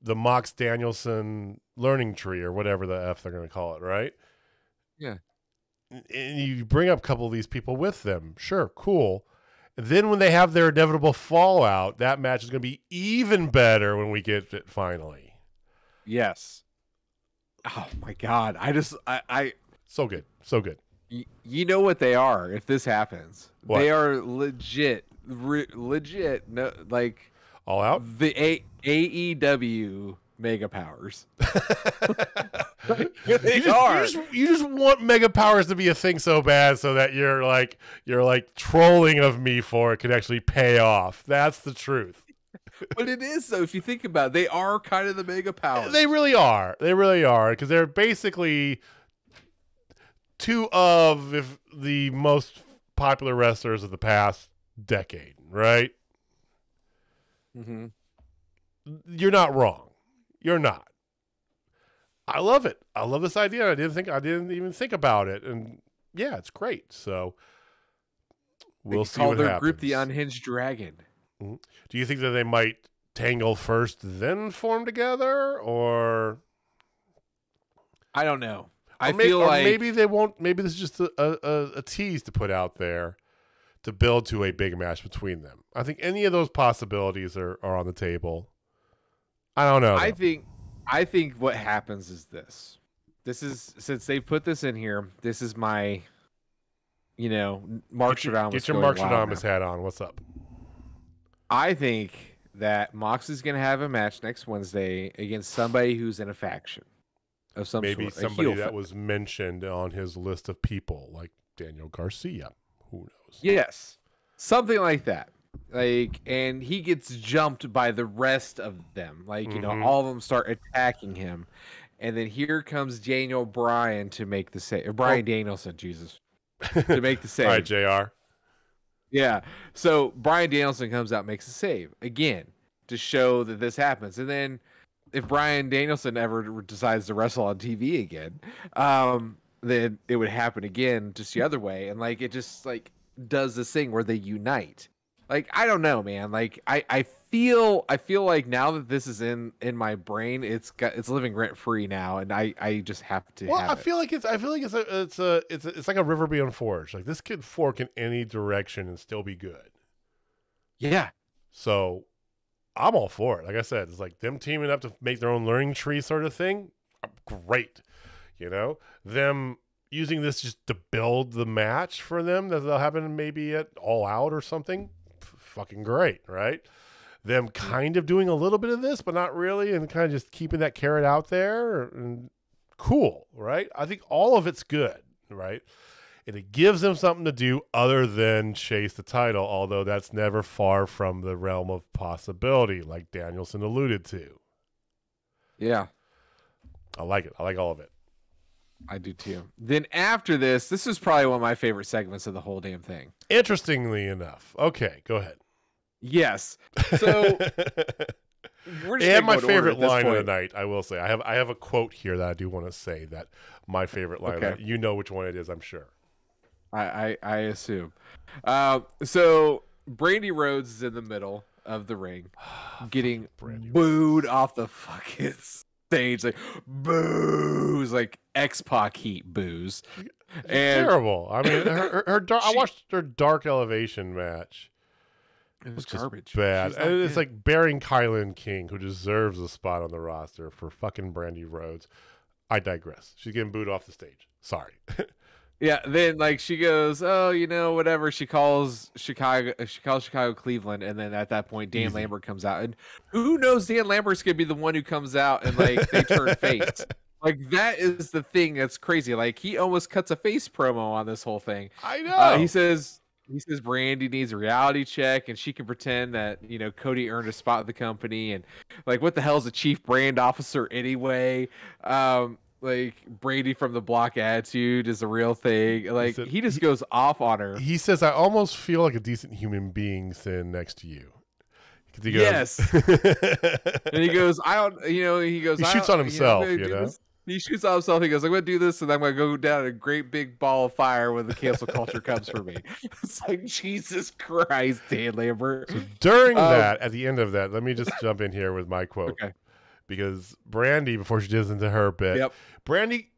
Mox Danielson learning tree or whatever the F they're going to call it, right? Yeah. And you bring up a couple of these people with them. Sure, cool. And then when they have their inevitable fallout, that match is going to be even better when we get it finally. Yes. Oh my God. I so good. So good. You know what they are if this happens. What? They are legit. No, like all out the AEW mega powers. You just want mega powers to be a thing so bad so that you're like trolling of me for it could actually pay off. That's the truth. But it is, though, if you think about it, they are kind of the mega powers. They really are because they're basically two of the most popular wrestlers of the past decade, right? You're not wrong. You're not. I love it. I love this idea. I didn't even think about it, and yeah, it's great. So we'll see what happens. Their group the Unhinged Dragon. Do you think that they might tangle first, then form together, or I don't know. I feel like maybe they won't. Maybe this is just a tease to put out there to build to a big match between them. I think any of those possibilities are on the table. I don't know. I think what happens is this. This is, since they've put this in here, this is my, Markstradamus. Get your Markstradamus hat on. What's up? I think that Mox is going to have a match next Wednesday against somebody who's in a faction of some Maybe sort. Somebody that was mentioned on his list of people, like Daniel Garcia. Who knows? Yes, something like that. Like, and he gets jumped by the rest of them. Like, you know, all of them start attacking him. And then here comes Daniel Bryan to make the save. Or Bryan Danielson, Jesus. To make the save. All right, JR. Yeah. So Bryan Danielson comes out, makes a save again to show that this happens. And then if Bryan Danielson ever decides to wrestle on TV again, then it would happen again just the other way. And like, it just like does this thing where they unite. Like, I don't know, man. Like, I feel like now that this is in my brain, it's living rent free now, and I just have to. Well, have I feel like it's like a river being forged. Like, this could fork in any direction and still be good. Yeah. So, I'm all for it. Like I said, it's like them teaming up to make their own learning tree sort of thing. Great, you know, them using this just to build the match for them that they'll happen maybe at All Out or something. Fucking great, right? Them kind of doing a little bit of this, but not really, and kind of just keeping that carrot out there. And cool, right? I think all of it's good, right? And it gives them something to do other than chase the title, although that's never far from the realm of possibility, like Danielson alluded to. Yeah. I like it. I like all of it. I do too. Then after this is probably one of my favorite segments of the whole damn thing. Interestingly enough. Okay, go ahead. Yes. So we're just and my favorite line of the night, I will say. I have a quote here that I do want to say that my favorite line of the night. You know which one it is, I'm sure. I assume. So Brandy Rhodes is in the middle of the ring, getting booed off the fucking stage, like boos, like X-Pac heat boos. And terrible. I mean, I watched her Dark Elevation match. It was garbage. Bad. And it's like burying Kylan King, who deserves a spot on the roster for fucking Brandy Rhodes. I digress. She's getting booed off the stage. Sorry. Yeah, then like she goes, oh, you know, whatever. She calls Chicago Cleveland, and then at that point, Dan Lambert comes out, and who knows? Dan Lambert's gonna be the one who comes out and like they turn face. Like that is the thing that's crazy. Like he almost cuts a face promo on this whole thing. I know. He says Brandy needs a reality check, and she can pretend that, you know, Cody earned a spot at the company, and like what the hell is a chief brand officer anyway? Like Brady from the Block attitude is a real thing. Like he just goes off on her. He says, "I almost feel like a decent human being sitting next to you." He goes, yes. And he goes, "I don't," you know. He goes, he shoots on himself. You know. He shoots on himself. He goes, "I'm going to do this, and I'm going to go down a great big ball of fire when the cancel culture comes for me." It's like, Jesus Christ, Dan Lambert. So during that, at the end of that, let me just jump in here with my quote. Okay. Because Brandy, before she does into her bit, Brandy,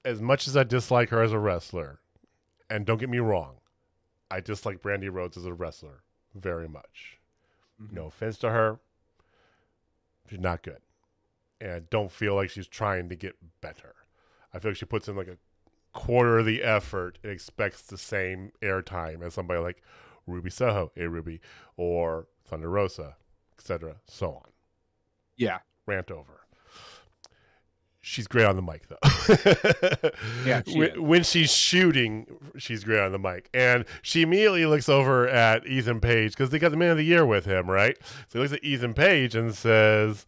as much as I dislike her as a wrestler, and don't get me wrong, I dislike Brandy Rhodes as a wrestler very much. No offense to her. She's not good. And I don't feel like she's trying to get better. I feel like she puts in like a quarter of the effort and expects the same airtime as somebody like Ruby Soho, Ruby, or Thunder Rosa, etc., so on. Yeah. Rant over. She's great on the mic, though. Yeah, when she's shooting, she's great on the mic. And she immediately looks over at Ethan Page, because they got the Man of the Year with him, right? So he looks at Ethan Page and says,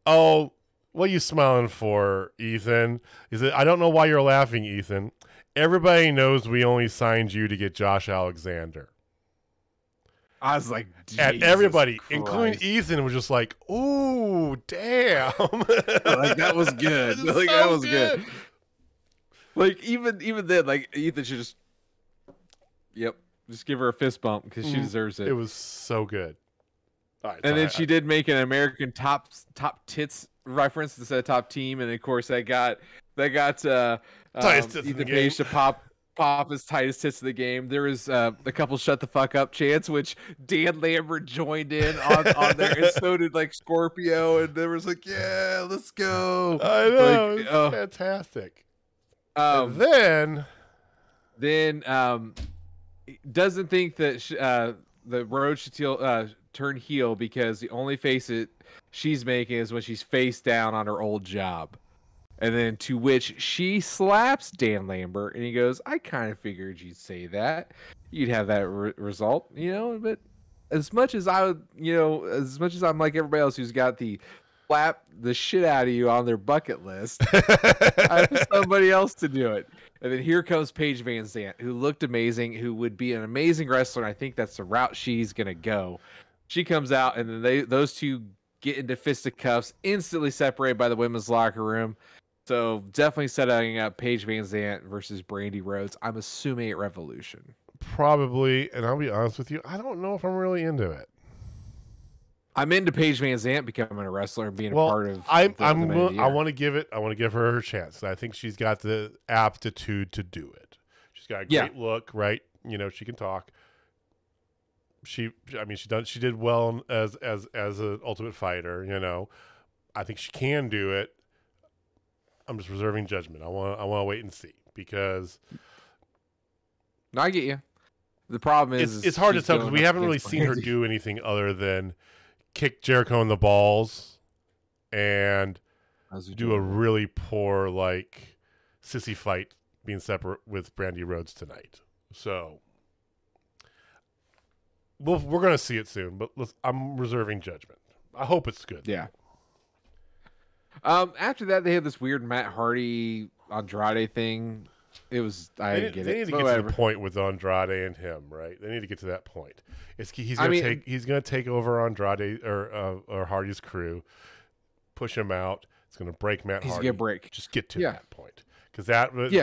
"Oh, what are you smiling for, Ethan?" He said, "I don't know why you're laughing, Ethan. Everybody knows we only signed you to get Josh Alexander." I was like, and everybody, Christ, including Ethan, was just like, "Ooh, damn!" Like that was good. Like that was good. Like even then, like Ethan should just give her a fist bump because she deserves it. It was so good. All right, and then she did make an American top tits reference instead of top team, and of course that got Ethan Page to pop his tightest tits of the game. There was a couple shut the fuck up chants, which Dan Lambert joined in on there, and so did like Scorpio, and there was like, yeah, let's go. I know, like, fantastic. Then doesn't think that the Rhodes should turn heel because the only face she's making is when she's face down on her old job. And then to which she slaps Dan Lambert, and he goes, "I kind of figured you'd say that. You'd have that result, you know, but as much as I would, you know, as much as I'm like everybody else who's got the slap the shit out of you on their bucket list, I have somebody else to do it." And then here comes Paige Van Zandt, who looked amazing, who would be an amazing wrestler. And I think that's the route she's going to go. She comes out, and then those two get into fisticuffs, instantly separated by the women's locker room. So definitely setting up Paige Van Zandt versus Brandy Rhodes. I'm assuming at Revolution. Probably, and I'll be honest with you, I don't know if I'm really into it. I'm into Paige Van Zandt becoming a wrestler and being a part of. I want to give her her chance. I think she's got the aptitude to do it. She's got a great look, right? You know, she can talk. She did well as an Ultimate Fighter. You know, I think she can do it. I'm just reserving judgment. I want to wait and see because. No, I get you. The problem is it's hard to tell because we haven't really seen her do anything other than kick Jericho in the balls and do a really poor like sissy fight being separate with Brandy Rhodes tonight. So we're going to see it soon, but I'm reserving judgment. I hope it's good. Yeah. After that, they had this weird Matt Hardy Andrade thing. It was they need to get to the point with Andrade and him, right? They need to get to that point. He's going to take over Andrade or Hardy's crew, push him out. It's going to break Matt Hardy. He's going to break. Just get to that point because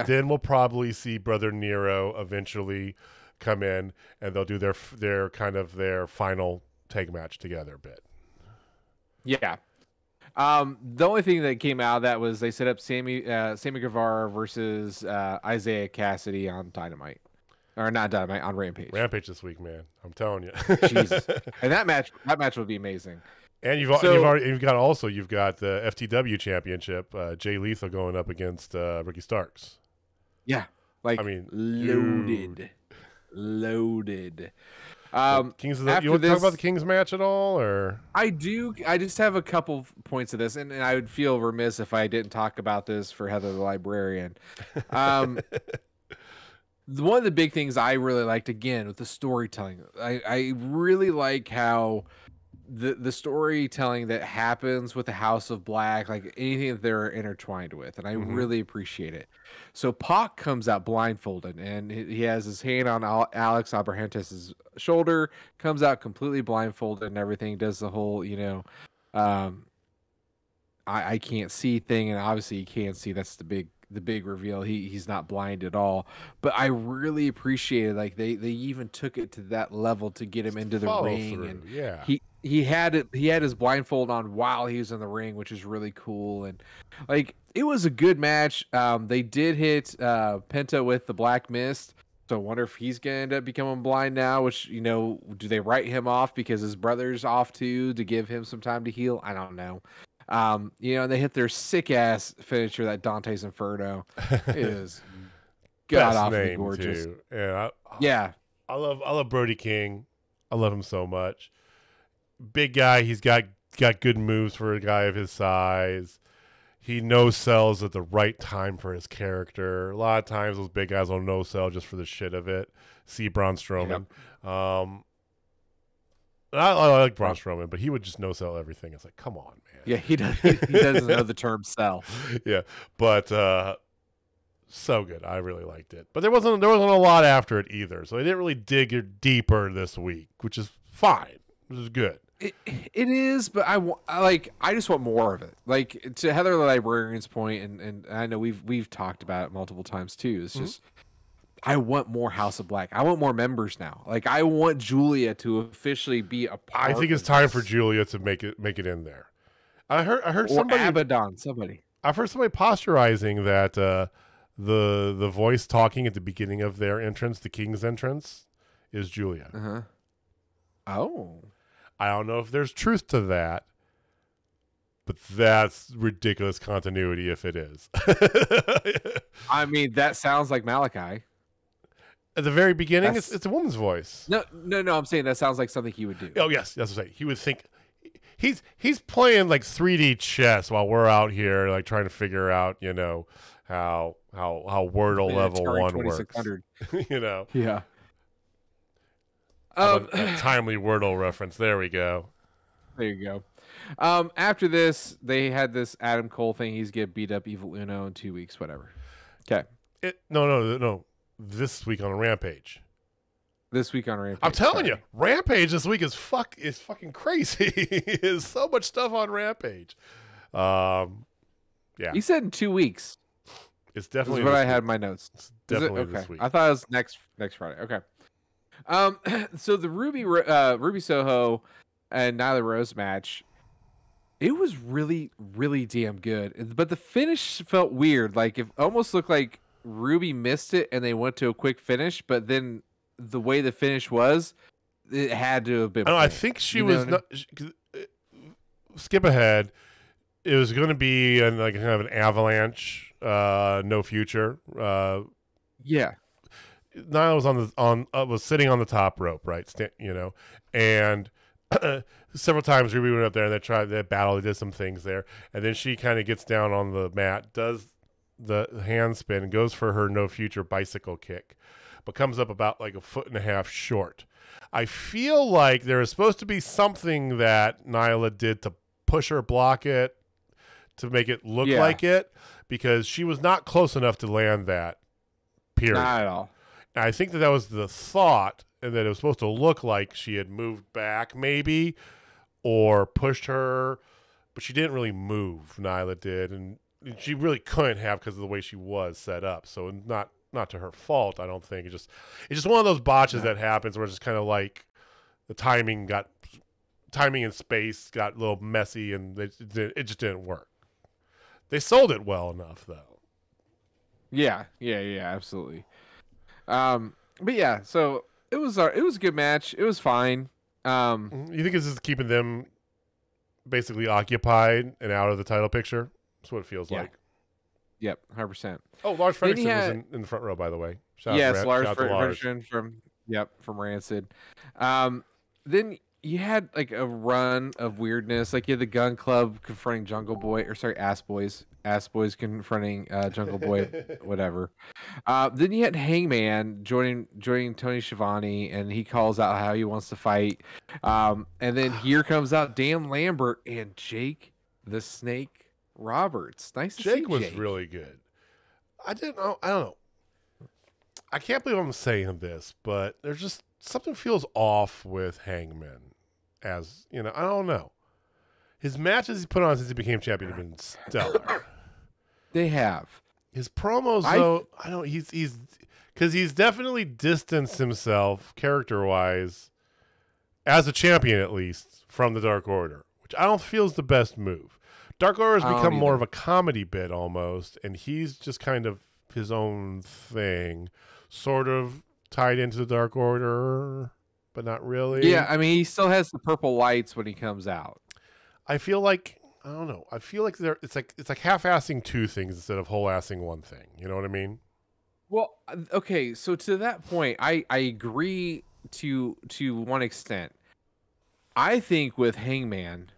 then we'll probably see Brother Nero eventually come in and they'll do their kind of their final tag match together a bit. Yeah. The only thing that came out of that was they set up Sammy Guevara versus Isaiah Cassidy on Dynamite, or not Dynamite, on Rampage. Rampage this week, man. I'm telling you. Jesus, and that match would be amazing. And you've got the FTW championship, Jay Lethal going up against Ricky Starks. Yeah, loaded. Kings of you want to talk about the Kings match at all, or I do. I just have a couple points of this, and I would feel remiss if I didn't talk about this for Heather the Librarian. One of the big things I really liked, again, with the storytelling, I really like how the storytelling that happens with the House of Black, like anything that they're intertwined with, and I really appreciate it. So Pac comes out blindfolded, and he has his hand on Alex Abrahantes' shoulder, comes out completely blindfolded and everything, does the whole, I can't see thing, and obviously you can't see. That's the big reveal. He's not blind at all. But I really appreciated, like, they even took it to that level to get him into the ring, and he had his blindfold on while he was in the ring, which is really cool. And like, it was a good match. They did hit Penta with the Black Mist, so I wonder if he's gonna end up becoming blind now, which, do they write him off because his brother's off too to give him some time to heal? I don't know. They hit their sick ass finisher, that Dante's Inferno. It is god awfully gorgeous. Too. Yeah. I love Brody King. I love him so much. Big guy. He's got good moves for a guy of his size. He no-sells at the right time for his character. A lot of times those big guys will no-sell just for the shit of it. See Braun Strowman. Yep. I like Braun Strowman, but he would just no-sell everything. It's like, come on, man. Yeah, he does. He doesn't know the term sell. Yeah, but so good. I really liked it. But there wasn't a lot after it either, so I didn't really dig deeper this week, which is fine. Which is good. It is, but I just want more of it. Like, to Heather the Librarian's point, and I know we've talked about it multiple times too. It's just, I want more House of Black. I want more members now. Like, I want Julia to officially be a part. I think it's time for Julia to make it in there. I heard somebody Abaddon, somebody. I've heard somebody posturizing that the voice talking at the beginning of their entrance, the King's entrance, is Julia. Oh. I don't know if there's truth to that, but that's ridiculous continuity if it is. I mean, that sounds like Malachi. At the very beginning, it's a woman's voice. No. I'm saying that sounds like something he would do. Oh, yes. That's what I'm saying. he's playing like 3D chess while we're out here like trying to figure out, you know, how Wordle level 1 works. You know. Yeah. A timely Wordle reference. There we go. There you go. After this, they had this Adam Cole thing. He's get beat up Evil Uno in 2 weeks, whatever. Okay. No. This week on Rampage. This week on Rampage. I'm telling you, Rampage this week is fucking crazy. There's so much stuff on Rampage. Yeah. He said in 2 weeks. It's definitely what I had in my notes. It's definitely okay. this week. I thought it was next Friday. Okay. So the Ruby Soho and Nyla Rose match, it was really, really damn good. But the finish felt weird. Like it almost looked like Ruby missed it and they went to a quick finish, but then the way the finish was, it had to have been. I think she was not. Skip ahead. It was going to be like kind of an avalanche, no future. Yeah. Nyla was sitting on the top rope, right? You know, and several times Ruby went up there and they battled, they did some things there, and then she kind of gets down on the mat, does the handspin, and goes for her no future bicycle kick, but comes up about like 1.5 feet short. I feel like there is supposed to be something that Nyla did to push her, block it, to make it look like it, because she was not close enough to land that. Period. Not at all. And I think that was the thought, and that it was supposed to look like she had moved back, maybe, or pushed her, but she didn't really move. Nyla did, and she really couldn't have because of the way she was set up. So not to her fault, I don't think. It's just one of those botches that happens where it's just kind of like the timing and space got a little messy, and it just didn't work. They sold it well enough, though. Yeah, absolutely. But yeah, so it was a good match. It was fine. You think this is keeping them basically occupied and out of the title picture? That's what it feels like. Yep, 100%. Oh, Lars Fredrickson was in the front row, by the way. Lars Fredrickson from Rancid. Then you had like a run of weirdness. Like you had the Gun Club confronting Ass Boys confronting Jungle Boy, whatever. Then you had Hangman joining Tony Schiavone, and he calls out how he wants to fight. And then here comes out Dan Lambert and Jake the Snake Roberts. Nice to see Jake. Jake was really good. I don't know. I can't believe I'm saying this, but there's just something feels off with Hangman. As you know, I don't know. His matches he's put on since he became champion have been stellar. They have. His promos, though, I don't. He's because he's definitely distanced himself character-wise, as a champion at least, from the Dark Order, which I don't feel is the best move. Dark Order has become more of a comedy bit almost, and he's just kind of his own thing, sort of tied into the Dark Order, but not really. Yeah, I mean, he still has the purple lights when he comes out. I feel like I don't know. I feel like it's like half-assing two things instead of whole-assing one thing. You know what I mean? Well, okay. So to that point, I agree to one extent. I think with Hangman,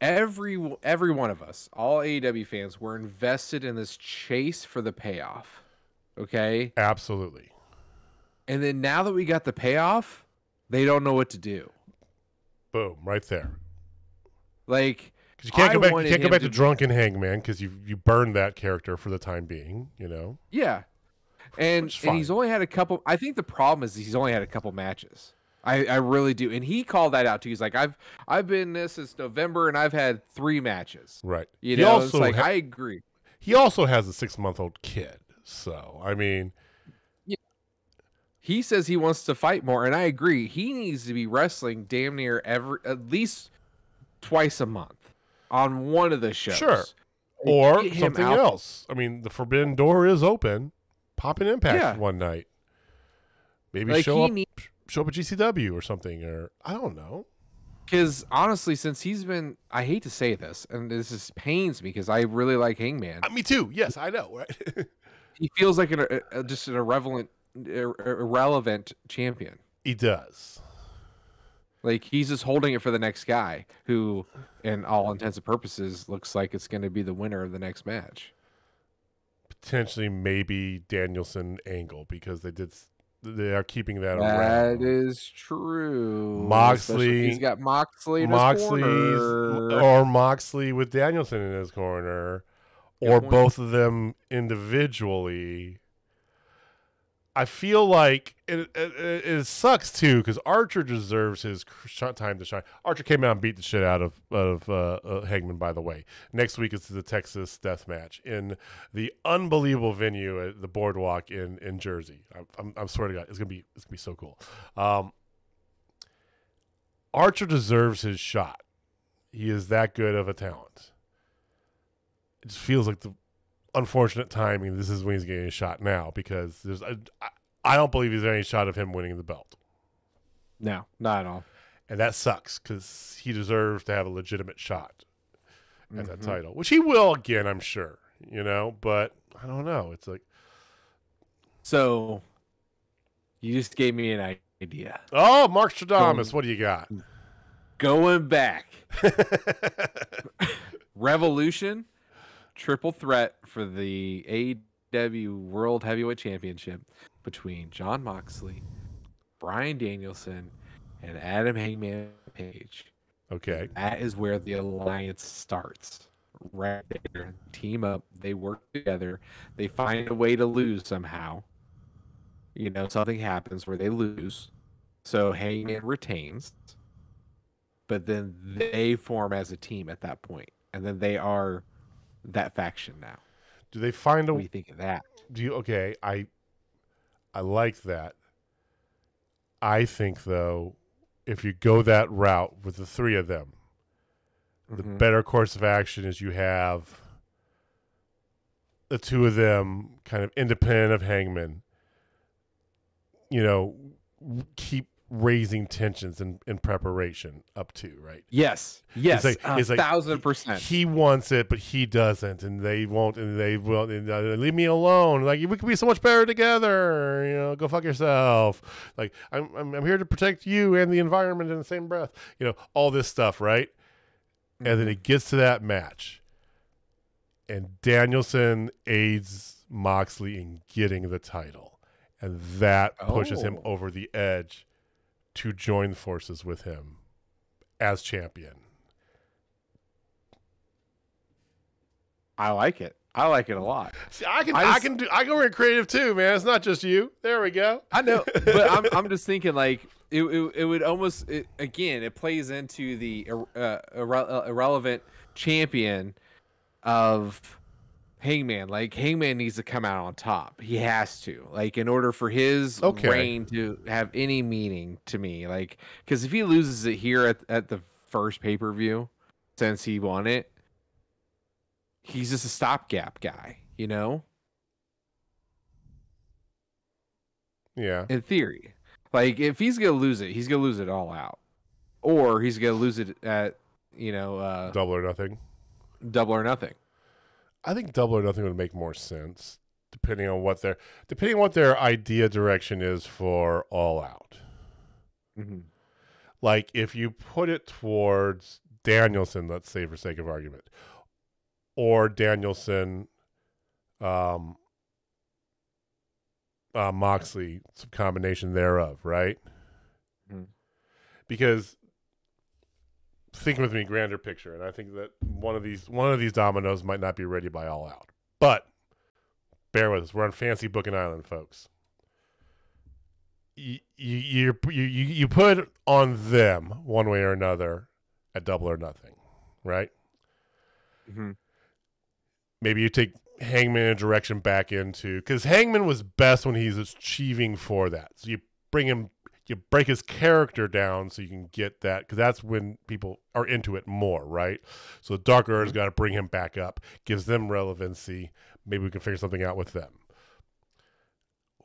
every one of us, all AEW fans, were invested in this chase for the payoff. Okay? Absolutely. And then now that we got the payoff, they don't know what to do. Boom, right there. Like, because you can't go back to drunken Hangman because you burned that character for the time being, you know. Yeah, and he's only had a couple. I think the problem is he's only had a couple matches. I really do, and he called that out too. He's like, I've been this since November, and I've had 3 matches. Right. You know, it's like I agree. He also has a 6-month-old kid, so I mean. He says he wants to fight more, and I agree. He needs to be wrestling damn near at least twice a month on one of the shows. Sure. Or something else. I mean, the Forbidden Door is open. Pop an Impact one night. Maybe like show up at GCW or something, or I don't know. Because honestly, since he's been, I hate to say this, and this just pains me because I really like Hangman. Me too. Yes, I know. Right? He feels like just an irrelevant champion. He does. Like, he's just holding it for the next guy who, in all intents and purposes, looks like it's going to be the winner of the next match. Potentially, maybe Danielson Angle, because they are keeping that That around. is true. Moxley, He's got Moxley in his corner. or Moxley with Danielson in his corner, or both of them individually. I feel like it sucks too, because Archer deserves his time to shine. Archer came out and beat the shit out of Hangman. By the way, next week is the Texas Death Match in the unbelievable venue at the Boardwalk in Jersey. I swear to God, it's gonna be so cool. Archer deserves his shot. He is that good of a talent. It just feels like the unfortunate timing. This is when he's getting a shot now, because I don't believe there's any shot of him winning the belt. No, not at all. And that sucks, because he deserves to have a legitimate shot at that title, which he will again, I'm sure, but I don't know. It's like, so you just gave me an idea. Oh, Mark Stradamus, what do you got? Going back. Revolution. Triple threat for the AEW World Heavyweight Championship between Jon Moxley, Bryan Danielson, and Adam Hangman Page. Okay. That is where the alliance starts. Right there. Team up. They work together. They find a way to lose somehow. Something happens where they lose. So Hangman retains. But then they form as a team at that point. And then they are that faction now. Do they find a? What do you think of that? Okay, I like that. I think though, if you go that route with the three of them, the better course of action is you have the two of them kind of independent of Hangman. Keep raising tensions in preparation up to, right? Yes. It's like 1,000%. He wants it, but he doesn't, and they won't, and they will. Leave me alone. Like, we could be so much better together. Go fuck yourself. Like, I'm here to protect you and the environment in the same breath. All this stuff, right? And then it gets to that match, and Danielson aids Moxley in getting the title, and that pushes him over the edge to join forces with him as champion. I like it. I like it a lot. See, I go in creative too, man. It's not just you. There we go. I know, but I'm just thinking, like, it would almost it plays into the irrelevant champion of Hangman. Like, Hangman needs to come out on top. He has to, like, in order for his reign to have any meaning to me. Like, because if he loses it here at the first pay-per-view, since he won it, he's just a stopgap guy, Yeah. In theory. Like, if he's gonna lose it, he's gonna lose it all out, or he's gonna lose it at Double or Nothing. Double or Nothing. I think Double or Nothing would make more sense, depending on what their idea direction is for All Out. Like, if you put it towards Danielson, let's say for sake of argument, or Danielson, Moxley, some combination thereof, right? Because, think with me, grander picture, and I think that one of these dominoes might not be ready by All Out, but bear with us. We're on Fancy Booking Island, folks. You put it on them one way or another at Double or Nothing, right? Maybe you take Hangman in a direction back into, because Hangman was best when he's achieving for that. So you break his character down so you can get that, because that's when people are into it more, right? So the Dark Order's got to bring him back up, gives them relevancy. Maybe we can figure something out with them.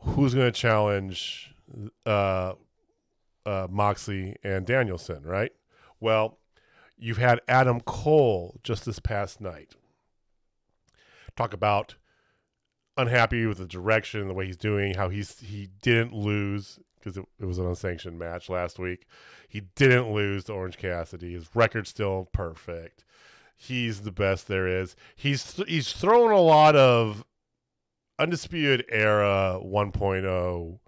Who's going to challenge Moxley and Danielson, right? Well, you've had Adam Cole just this past night talk about unhappy with the direction, the way he's doing, how he didn't lose, because it was an unsanctioned match last week. He didn't lose to Orange Cassidy. His record's still perfect. He's the best there is. He's thrown a lot of Undisputed Era 1.0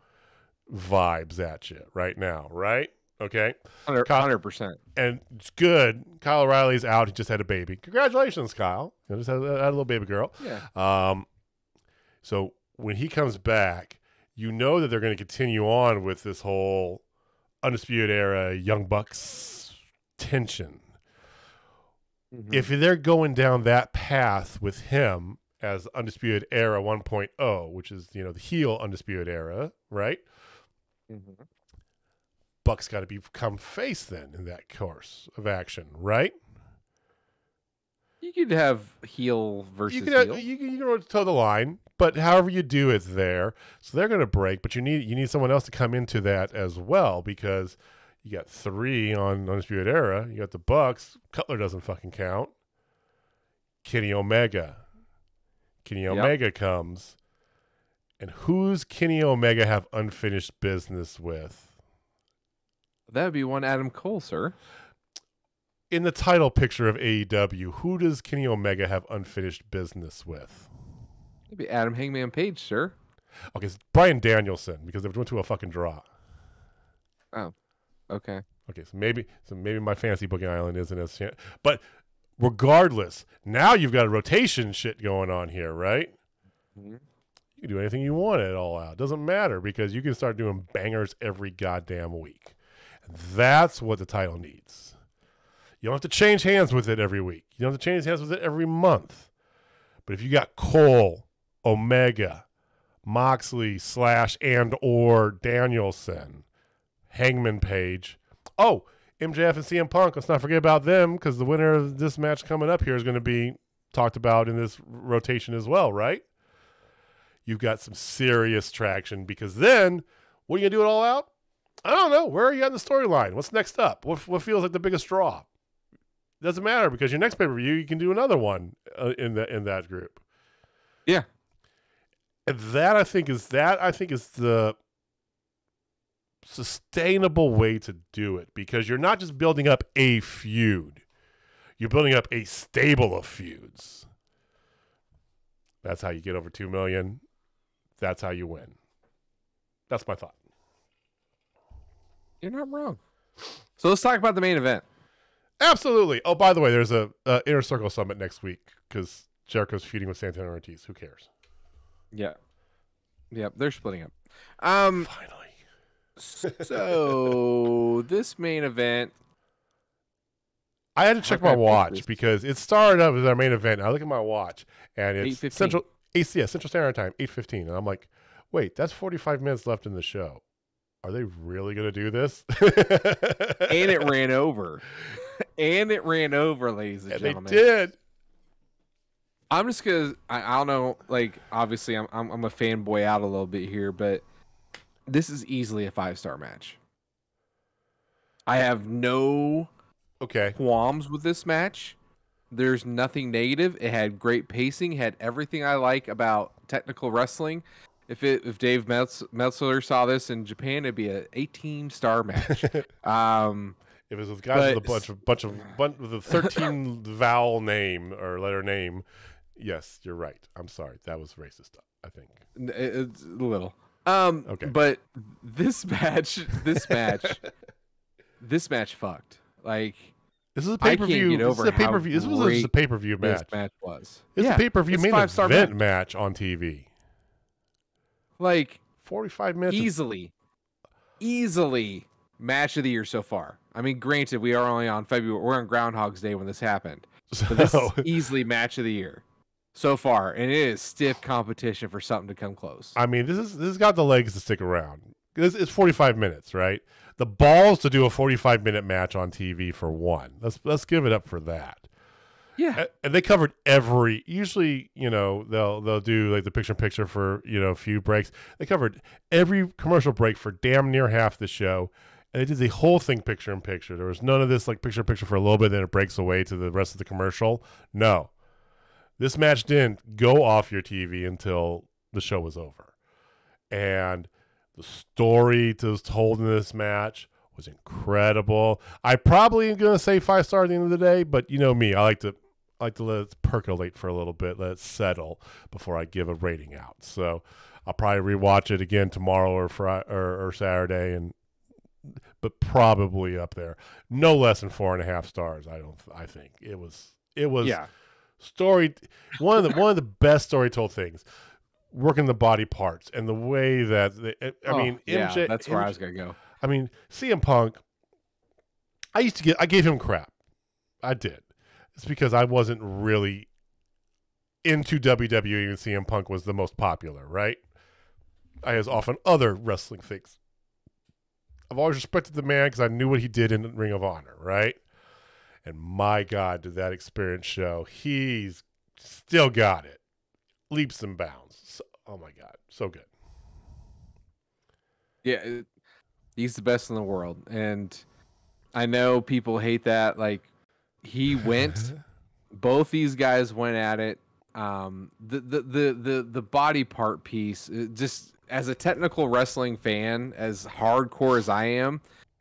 vibes at you right now, right? Okay. 100%. And it's good. Kyle O'Reilly's out. He just had a baby. Congratulations, Kyle. You just had a little baby girl. Yeah. So when he comes back, you know that they're going to continue on with this whole Undisputed Era Young Bucks tension. Mm-hmm. If they're going down that path with him as Undisputed Era 1.0, which is, the heel Undisputed Era, right? Mm-hmm. Bucks got to become face then in that course of action, right? You could have heel versus heel. You can toe the line, but however you do it there. So they're going to break, but you need someone else to come into that as well, because you got 3 on Undisputed Era. You got the Bucks. Cutler doesn't fucking count. Kenny Omega. Omega comes. And who's Kenny Omega have unfinished business with? That would be one Adam Cole, sir. In the title picture of AEW, who does Kenny Omega have unfinished business with? It'd be Adam Hangman Page, sir. Okay, it's Bryan Danielson, because they went to a fucking draw. Oh, okay. Okay, so maybe my fantasy booking island isn't as... But regardless, now you've got a rotation shit going on here, right? Mm-hmm. You can do anything you want it all out. Doesn't matter, because you can start doing bangers every goddamn week. And that's what the title needs. You don't have to change hands with it every week. You don't have to change hands with it every month. But if you got Cole, Omega, Moxley / and or Danielson, Hangman Page, MJF and CM Punk, let's not forget about them, because the winner of this match coming up here is going to be talked about in this rotation as well, right? You've got some serious traction, because then, what are you going to do it all out? I don't know. Where are you at in the storyline? What's next up? What feels like the biggest draw? Doesn't matter, because your next pay-per-view, you can do another one in that group. Yeah. And that I think is the sustainable way to do it, because you're not just building up a feud. You're building up a stable of feuds. That's how you get over 2 million. That's how you win. That's my thought. You're not wrong. So let's talk about the main event. Absolutely. Oh, by the way, there's a Inner Circle Summit next week, because Jericho's feuding with Santana Ortiz. Who cares? Yeah. Yep, they're splitting up. Finally. So this main event, I had to check my watch, because it started up as our main event. I look at my watch, and it's Central Standard Time, 8:15, and I'm like, wait, that's 45 minutes left in the show. Are they really going to do this? And it ran over. Ladies and gentlemen. They did. I'm just gonna. I don't know. Like, obviously, I'm a fanboy out a little bit here, but this is easily a 5-star match. I have no qualms with this match. There's nothing negative. It had great pacing. Had everything I like about technical wrestling. If Dave Meltzer saw this in Japan, it'd be an 18-star match. If it was with guys with a bunch with a 13 vowel name or letter name, yes, you're right. I'm sorry, that was racist. I think it's a little. Okay, but this match fucked. Like, this is a pay-per-view. This is a pay-per-view. This was a pay-per-view match. This match was. It's a pay-per-view main event match on TV. Like 45 minutes. Easily match of the year so far. I mean, granted, we are only on February. We're on Groundhog's Day when this happened. But this is easily match of the year so far, and it is stiff competition for something to come close. I mean, this has got the legs to stick around. It's 45 minutes, right? The balls to do a 45-minute match on TV for one. Let's give it up for that. Yeah, and they covered usually, they'll do like the picture-in-picture for, a few breaks. They covered every commercial break for damn near half the show, and they did the whole thing picture-in-picture. There was none of this like picture-in-picture for a little bit, then it breaks away to the rest of the commercial. No. This match didn't go off your TV until the show was over. And The story told in this match was incredible. I probably am gonna say 5-star at the end of the day, but you know me, I like to let it percolate for a little bit, let it settle before I give a rating out. So I'll probably rewatch it again tomorrow or Saturday, but probably up there, no less than 4.5 stars. I think it was story one of the best story told things. Working the body parts and the way that MJ. That's where I was gonna go. I mean, CM Punk. I gave him crap. I did. It's because I wasn't really into WWE and CM Punk was the most popular, right? I was often other wrestling things. I've always respected the man because I knew what he did in Ring of Honor, right? And my God, did that experience show. He's still got it. Leaps and bounds. So, oh my God, so good. Yeah, he's the best in the world. And I know people hate that. Like, he went, both these guys went at it. The body part piece, just as a technical wrestling fan, as hardcore as I am,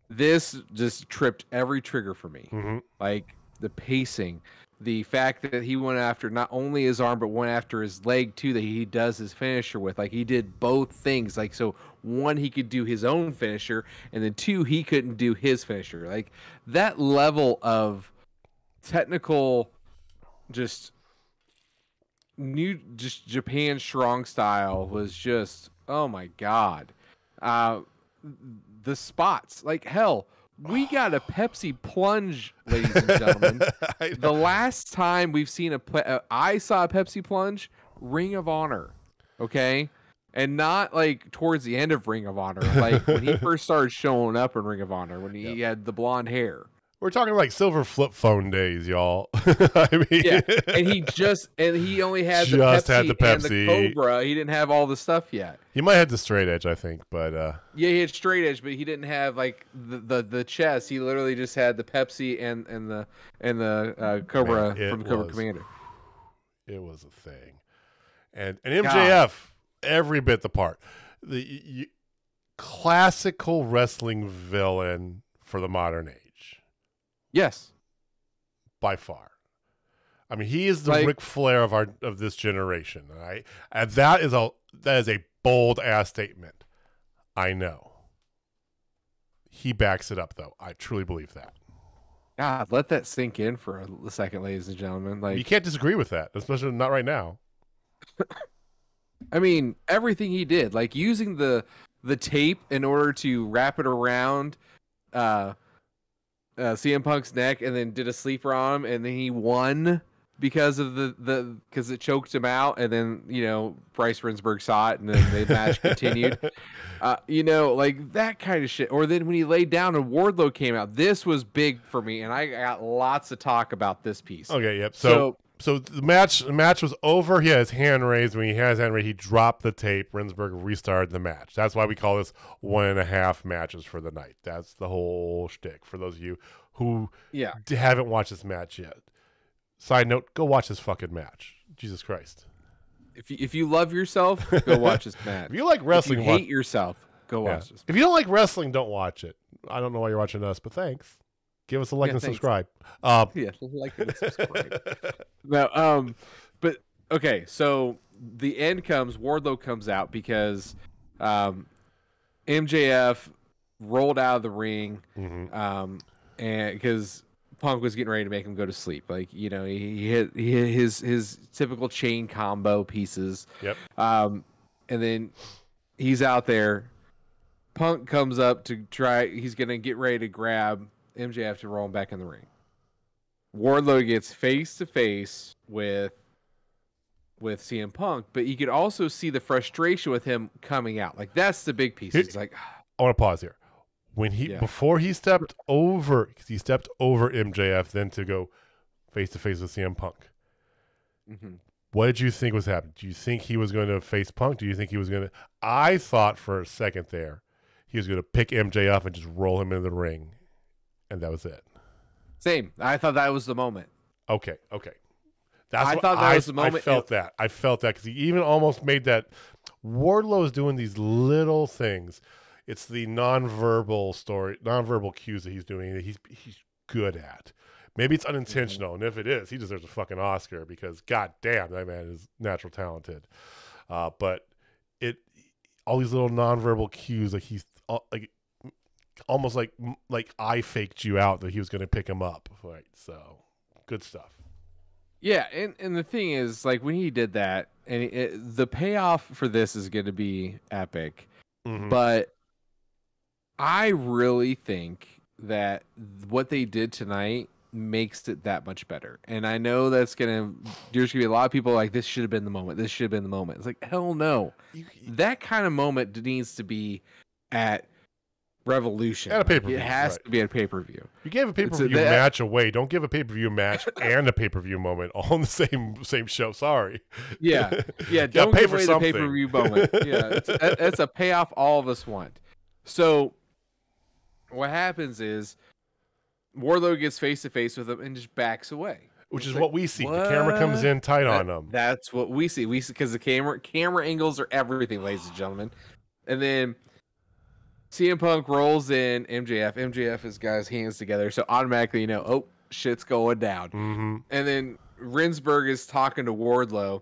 this just tripped every trigger for me. Mm-hmm. Like the pacing, the fact that he went after not only his arm but went after his leg too, that he does his finisher with. Like, he did both things. Like, so one, he could do his own finisher, and then two, he couldn't do his finisher. Like, that level of technical, just Japan strong style was just, oh my God. The spots, like, hell, we got a Pepsi plunge, ladies and gentlemen. The last time we've seen I saw a Pepsi plunge, Ring of Honor, okay? And not like towards the end of Ring of Honor, like when he first started showing up in Ring of Honor, when he had the blonde hair. We're talking like silver flip phone days, y'all. I mean, yeah, and he only had the Pepsi and the Cobra. He didn't have all the stuff yet. He might have the straight edge, I think, but yeah, he had straight edge, but he didn't have like the chest. He literally just had the Pepsi and the Cobra from Cobra Commander. It was a thing, and MJF every bit the part, the classical wrestling villain for the modern age. Yes, by far. I mean, he is the Ric Flair of this generation, right? And that is a bold ass statement. I know. He backs it up, though. I truly believe that. God, let that sink in for a second, ladies and gentlemen. Like, you can't disagree with that, especially not right now. I mean, everything he did, like using the tape in order to wrap it around CM Punk's neck, and then did a sleeper on him, and then he won because of because it choked him out, and then Bryce Remsburg saw it, and then the match continued. Like that kind of shit. Or then when he laid down and Wardlow came out, this was big for me, and I got lots of talk about this piece. Okay, yep. So the match was over. He had his hand raised. When he had his hand raised, he dropped the tape. Remsburg restarted the match. That's why we call this 1.5 matches for the night. That's the whole shtick for those of you who haven't watched this match yet. Side note, go watch this fucking match. Jesus Christ. If you love yourself, go watch this match. If you like wrestling, if you hate yourself, go watch this match. If you don't like wrestling, don't watch it. I don't know why you're watching us, but thanks. Give us a like and subscribe. Like and subscribe. No, but okay, so the end comes, Wardlow comes out because MJF rolled out of the ring, and because Punk was getting ready to make him go to sleep. Like, he hit his typical chain combo pieces. Yep. And then he's out there. Punk comes up to try. He's gonna get ready to grab MJF to roll him back in the ring. Wardlow gets face to face with CM Punk, but you could also see the frustration with him coming out. Like, that's the big piece. It's like, I want to pause here. When before he stepped over, because he stepped over MJF, then to go face to face with CM Punk. Mm-hmm. What did you think was happening? Do you think he was going to face Punk? Do you think he was going to? I thought for a second there he was going to pick MJ up and just roll him into the ring, and that was it. Same. I thought that was the moment. Okay. I thought that was the moment. I felt that because he even almost made that Wardlow is doing these little things. It's the nonverbal cues that he's doing that he's good at. Maybe it's unintentional, and if it is, he deserves a fucking Oscar because god damn, that man is natural talented. But all these little nonverbal cues, like he's like almost like I faked you out that he was going to pick him up. Right, so good stuff. Yeah, and the thing is, like, when he did that, and the payoff for this is going to be epic, but I really think that what they did tonight makes it that much better. And I know there's gonna be a lot of people like, this should have been the moment. This should have been the moment. It's like, hell no. That kind of moment needs to be at Revolution. At a pay-per-view. It has to be at a pay-per-view. You gave a pay-per-view match away. Don't give a pay-per-view match and a pay-per-view moment all in the same show. Sorry. Yeah. Don't give away the pay-per-view moment. Yeah, it's a payoff all of us want. So what happens is Wardlow gets face-to-face with him and just backs away. Which is what we see. What? The camera comes in tight on him. That's what we see. We see because the camera angles are everything, ladies and gentlemen. And then CM Punk rolls in MJF. MJF has got his hands together, so automatically you know, oh, shit's going down. And then Rinsberg is talking to Wardlow.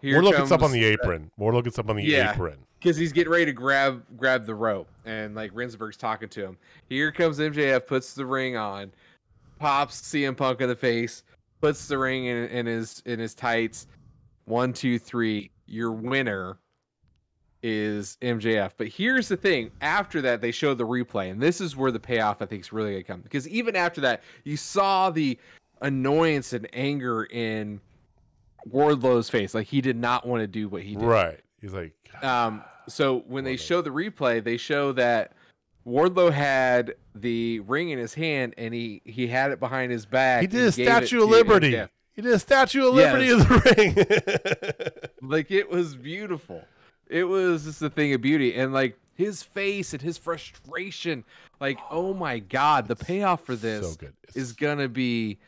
Wardlow gets up on the apron. Wardlow gets up on the apron. Because he's getting ready to grab the rope, and like Rinsberg's talking to him. Here comes MJF, puts the ring on, pops CM Punk in the face, puts the ring in his tights. 1, 2, 3. Your winner is MJF. But here's the thing: after that, they show the replay, and this is where the payoff I think is really gonna come. Because even after that, you saw the annoyance and anger in Wardlow's face. Like he did not want to do what he did. Right. He's like, so when they show the replay, they show that Wardlow had the ring in his hand and he had it behind his back. He did a Statue of Liberty. He did a Statue of Liberty of the ring. Like it was beautiful. It was just a thing of beauty. And like his face and his frustration, like, oh my God, the payoff for this is going to be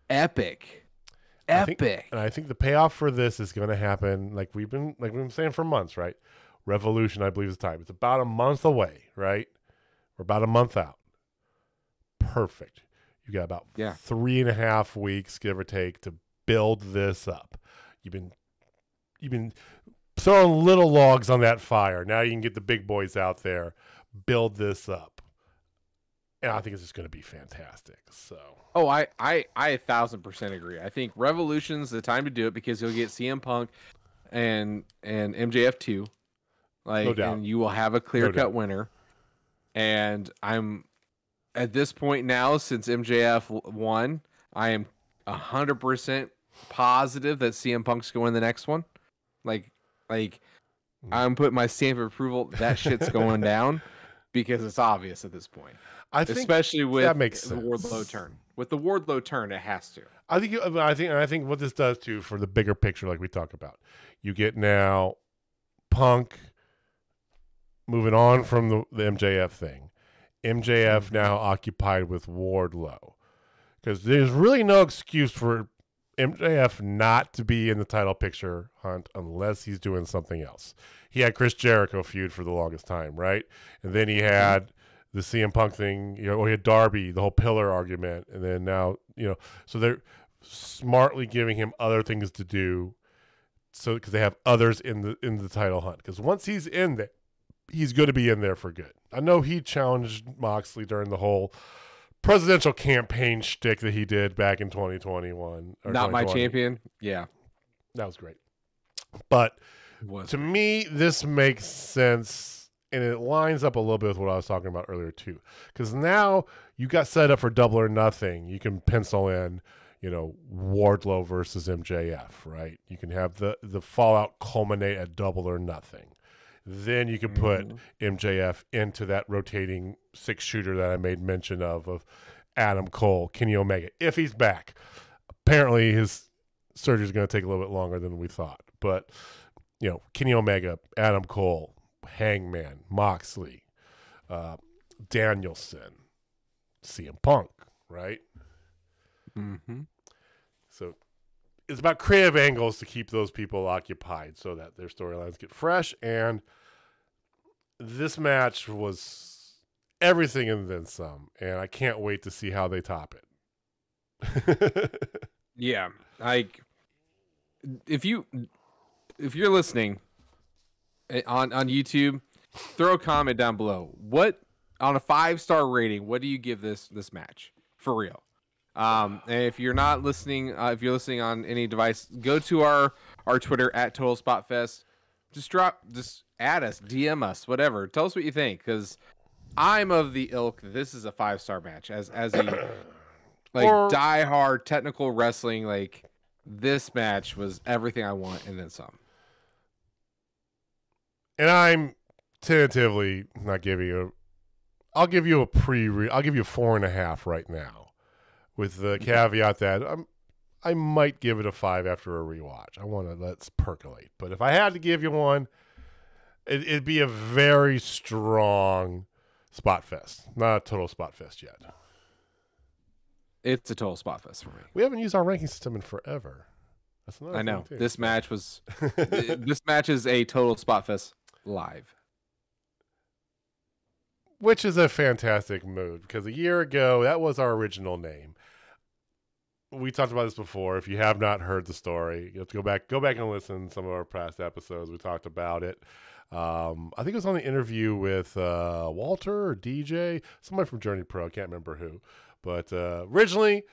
epic. Epic. I think the payoff for this is going to happen like we've been saying for months, right? Revolution, I believe, is the time. It's about a month away, right? We're about a month out. Perfect. You got about 3.5 weeks, give or take, to build this up. You've been throwing little logs on that fire. Now you can get the big boys out there, build this up. And I think it's just going to be fantastic. So. Oh, I 1,000% agree. I think Revolution's the time to do it because you'll get CM Punk and MJF 2. Like, no doubt. And you will have a clear-cut winner. And I'm at this point now, since MJF won, I am 100% positive that CM Punk's going the next one. Like I'm putting my stamp of approval. That shit's going down because it's obvious at this point. I think especially with that makes sense. The Wardlow turn. With the Wardlow turn, it has to. I think what this does too for the bigger picture, like we talk about, you get now Punk moving on from the MJF thing. MJF now occupied with Wardlow because there's really no excuse for MJF not to be in the title picture hunt unless he's doing something else. He had Chris Jericho feud for the longest time, right? And then he had the CM Punk thing, he had Darby, the whole pillar argument, and then now, so they're smartly giving him other things to do, so because they have others in the title hunt. Because once he's in there, he's going to be in there for good. I know he challenged Moxley during the whole presidential campaign shtick that he did back in 2021. Not my champion. Yeah, that was great. But to me, this makes sense. And it lines up a little bit with what I was talking about earlier, too. Because now you got set up for Double or Nothing. You can pencil in, Wardlow versus MJF, right? You can have the fallout culminate at Double or Nothing. Then you can put MJF into that rotating 6-shooter that I made mention of Adam Cole, Kenny Omega, if he's back. Apparently his surgery is going to take a little bit longer than we thought. But, Kenny Omega, Adam Cole, Hangman, Moxley, Danielson, CM Punk, right? Mm-hmm. So it's about creative angles to keep those people occupied so that their storylines get fresh. And this match was everything and then some. And I can't wait to see how they top it. Yeah. Like, if you're listening on YouTube, throw a comment down below. What, on a 5-star rating, what do you give this match for real? And if you're not listening, if you're listening on any device, go to our Twitter at Total Spotfest. Just add us, DM us, whatever. Tell us what you think, because I'm of the ilk. This is a 5-star match as a like die-hard technical wrestling. Like, this match was everything I want and then some. And I'm tentatively not giving you. I'll give you a 4.5 right now. With the caveat that I might give it a 5 after a rewatch. I want to let it percolate. But if I had to give you one, it'd be a very strong Spotfest. Not a Total Spotfest yet. It's a Total Spotfest for me. We haven't used our ranking system in forever. That's another I know. thing too. This match was this match is a Total Spotfest live. Which is a fantastic move, because a year ago, that was our original name. We talked about this before. If you have not heard the story, you have to go back and listen to some of our past episodes. We talked about it. I think it was on the interview with Walter or DJ, somebody from Journey Pro. I can't remember who. But originally,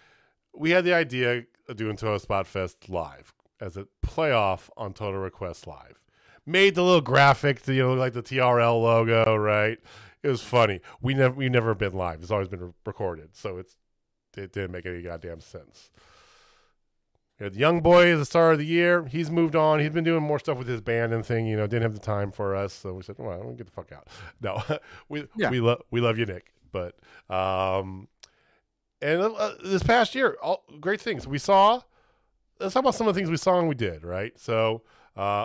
we had the idea of doing Total Spotfest live as a playoff on Total Request Live. Made the little graphic, like the TRL logo, right? It was funny. We've never been live. It's always been recorded, so it didn't make any goddamn sense. We had the Young Boy at the start of the year. He's moved on. He's been doing more stuff with his band and thing. Didn't have the time for us, so we said, "Well, we'll get the fuck out." No, we love you, Nick. But this past year, all great things we saw. Let's talk about some of the things we saw and we did, right? So.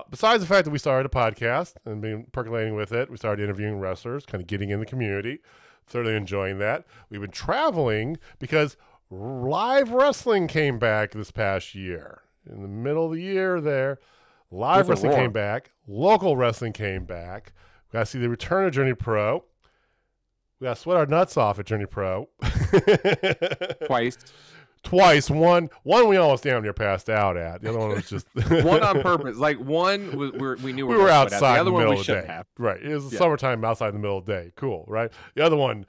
Besides the fact that we started a podcast and been percolating with it, we started interviewing wrestlers, kind of getting in the community, thoroughly enjoying that. We've been traveling because live wrestling came back this past year. In the middle of the year there, live wrestling came back. Local wrestling came back. We got to see the return of Journey Pro. We got to sweat our nuts off at Journey Pro. Twice. One we almost damn near passed out at. The other one was just one on purpose. Like, one we knew we were outside in the middle of the day. Have. Right. It was summertime outside in the middle of the day. Cool, right? The other one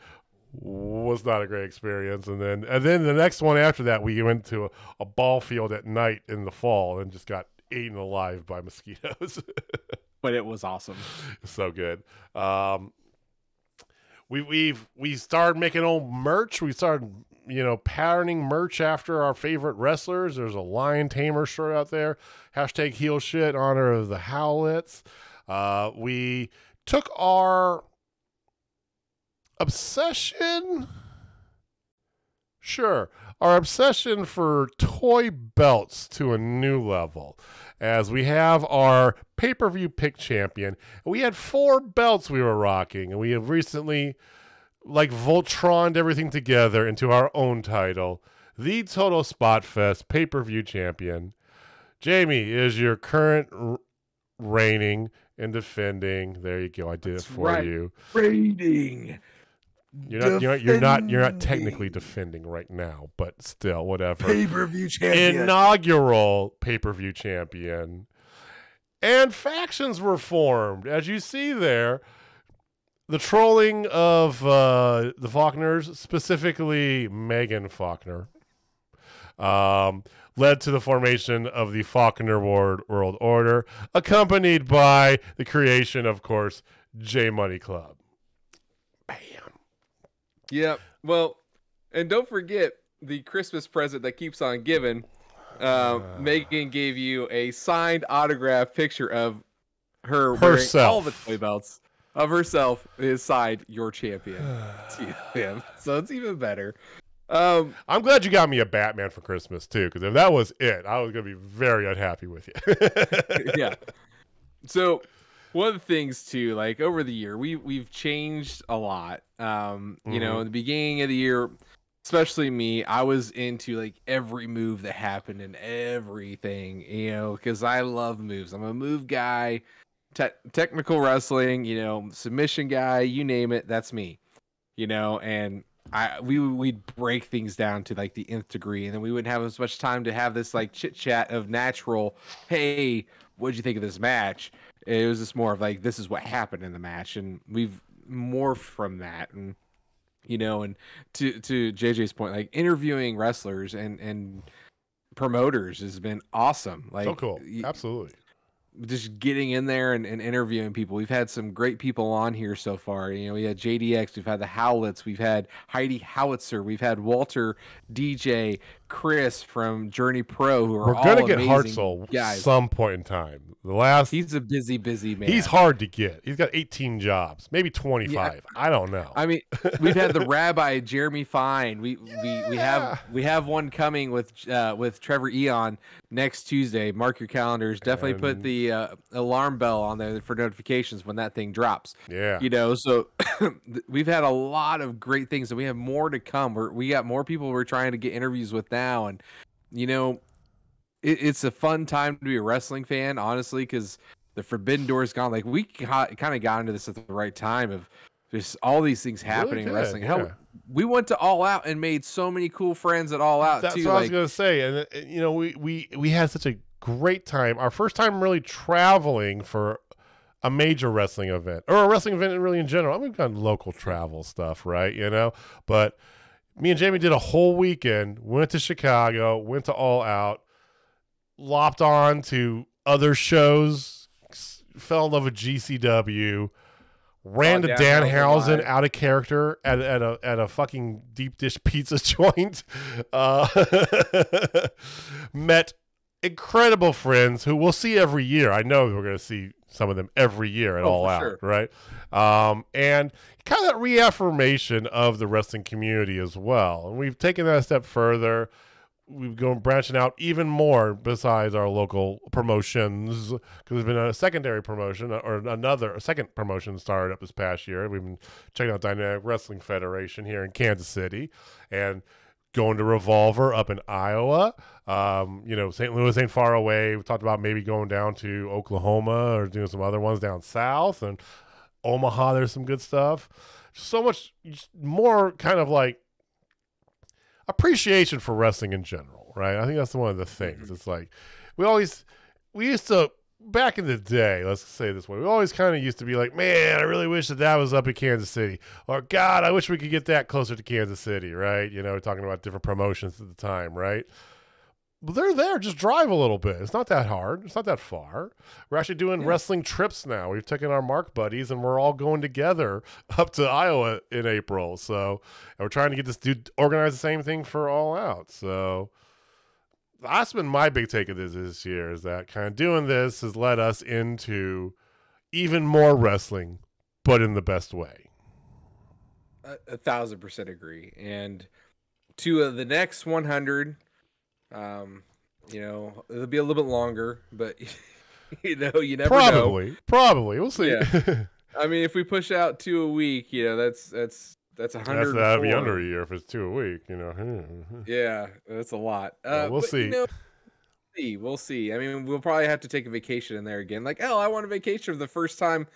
was not a great experience. And then the next one after that, we went to a ball field at night in the fall and just got eaten alive by mosquitoes. But it was awesome. So good. We started making old merch. We started patterning merch after our favorite wrestlers. There's a Lion Tamer shirt out there. # heel shit in honor of the Howlets. We took our obsession for toy belts to a new level, as we have our pay-per-view pick champion. We had 4 belts we were rocking, and we have recently Voltroned everything together into our own title, the Total Spotfest pay-per-view champion. Jamie is your current reigning and defending. There you go. I did it for you. Reigning. You're not technically defending right now, but still, whatever. Pay-per-view champion. Inaugural pay-per-view champion. And factions were formed, as you see there. The trolling of the Faulkners, specifically Megan Faulkner, led to the formation of the Faulkner World Order, accompanied by the creation, of course, J Money Club. Bam. Yep. Well, and don't forget the Christmas present that keeps on giving. Megan gave you a signed autograph picture of her wearing all the toy belts. Of herself is signed your champion to him. So it's even better. I'm glad you got me a Batman for Christmas too, because if that was it, I was gonna be very unhappy with you. Yeah. So one of the things too, over the year, we've changed a lot. In the beginning of the year, especially me, I was into like every move that happened and everything, you know, because I love moves. I'm a move guy, technical wrestling, you know, submission guy, you name it, that's me, you know. And we'd break things down to like the nth degree, and then we wouldn't have as much time to have this like chit chat of natural, hey, what'd you think of this match? It was just more of like, this is what happened in the match, and we've morphed from that. And you know, and to JJ's point, like interviewing wrestlers and promoters has been awesome. Like, So cool. Absolutely. Just getting in there and interviewing people. We've had some great people on here so far. You know, we had JDX, we've had the Howlets, we've had Heidi Howitzer, we've had Walter, DJ, Chris from Journey Pro, who are all amazing. We're gonna get Hartzell at some point in time. He's a busy man. He's hard to get. He's got 18 jobs, maybe 25. Yeah. I don't know. I mean, we've had the Rabbi Jeremy Fine. We have one coming with Trevor Eon next Tuesday. Mark your calendars. Definitely put the alarm bell on there for notifications when that thing drops. Yeah, you know. So we've had a lot of great things, and we have more to come. We got more people we're trying to get interviews with now, and you know. It's a fun time to be a wrestling fan, honestly, because the Forbidden Door is gone. Like, we kind of got into this at the right time of just all these things happening in wrestling. Yeah. Hell, we went to All Out and made so many cool friends at All Out. That's too. What I was gonna say, and you know, we had such a great time. Our first time really traveling for a major wrestling event or a wrestling event really in general. I mean, we've got local travel stuff, right? You know, but me and Jamie did a whole weekend. Went to Chicago, went to All Out. Lopped on to other shows, fell in love with GCW, ran to Danhausen out of character at a fucking deep dish pizza joint, met incredible friends who we'll see every year. I know we're going to see some of them every year at All Out, sure. Right? And kind of that reaffirmation of the wrestling community as well. And we've taken that a step further. We've gone branching out even more besides our local promotions, because there's been a secondary promotion or a second promotion started up this past year. We've been checking out Dynamic Wrestling Federation here in Kansas City and going to Revolver up in Iowa. You know, St. Louis ain't far away. We talked about maybe going down to Oklahoma or doing some other ones down south, and Omaha. There's some good stuff. So much more kind of like appreciation for wrestling in general, right? I think that's one of the things. It's like we used to, back in the day, let's say it this way, we always kind of used to be like, man, I really wish that was up in Kansas City, or God, I wish we could get that closer to Kansas City, right? You know, we're talking about different promotions at the time, right? But they're there, just drive a little bit. It's not that hard. It's not that far. We're actually doing wrestling trips now. We've taken our Mark buddies and we're all going together up to Iowa in April. So, and we're trying to get this dude organize the same thing for All Out. So that's been my big take of this year, is that kind of doing this has led us into even more wrestling, but in the best way. 1,000% agree. And to the next 100, you know, it'll be a little bit longer, but you know, you never know. Probably we'll see. Yeah. I mean, if we push out 2 a week, you know, that's 100. That'd be under a year if it's 2 a week, you know. Yeah, that's a lot. We'll see. You know, we'll see. I mean, we'll probably have to take a vacation in there again. Like, I want a vacation for the first time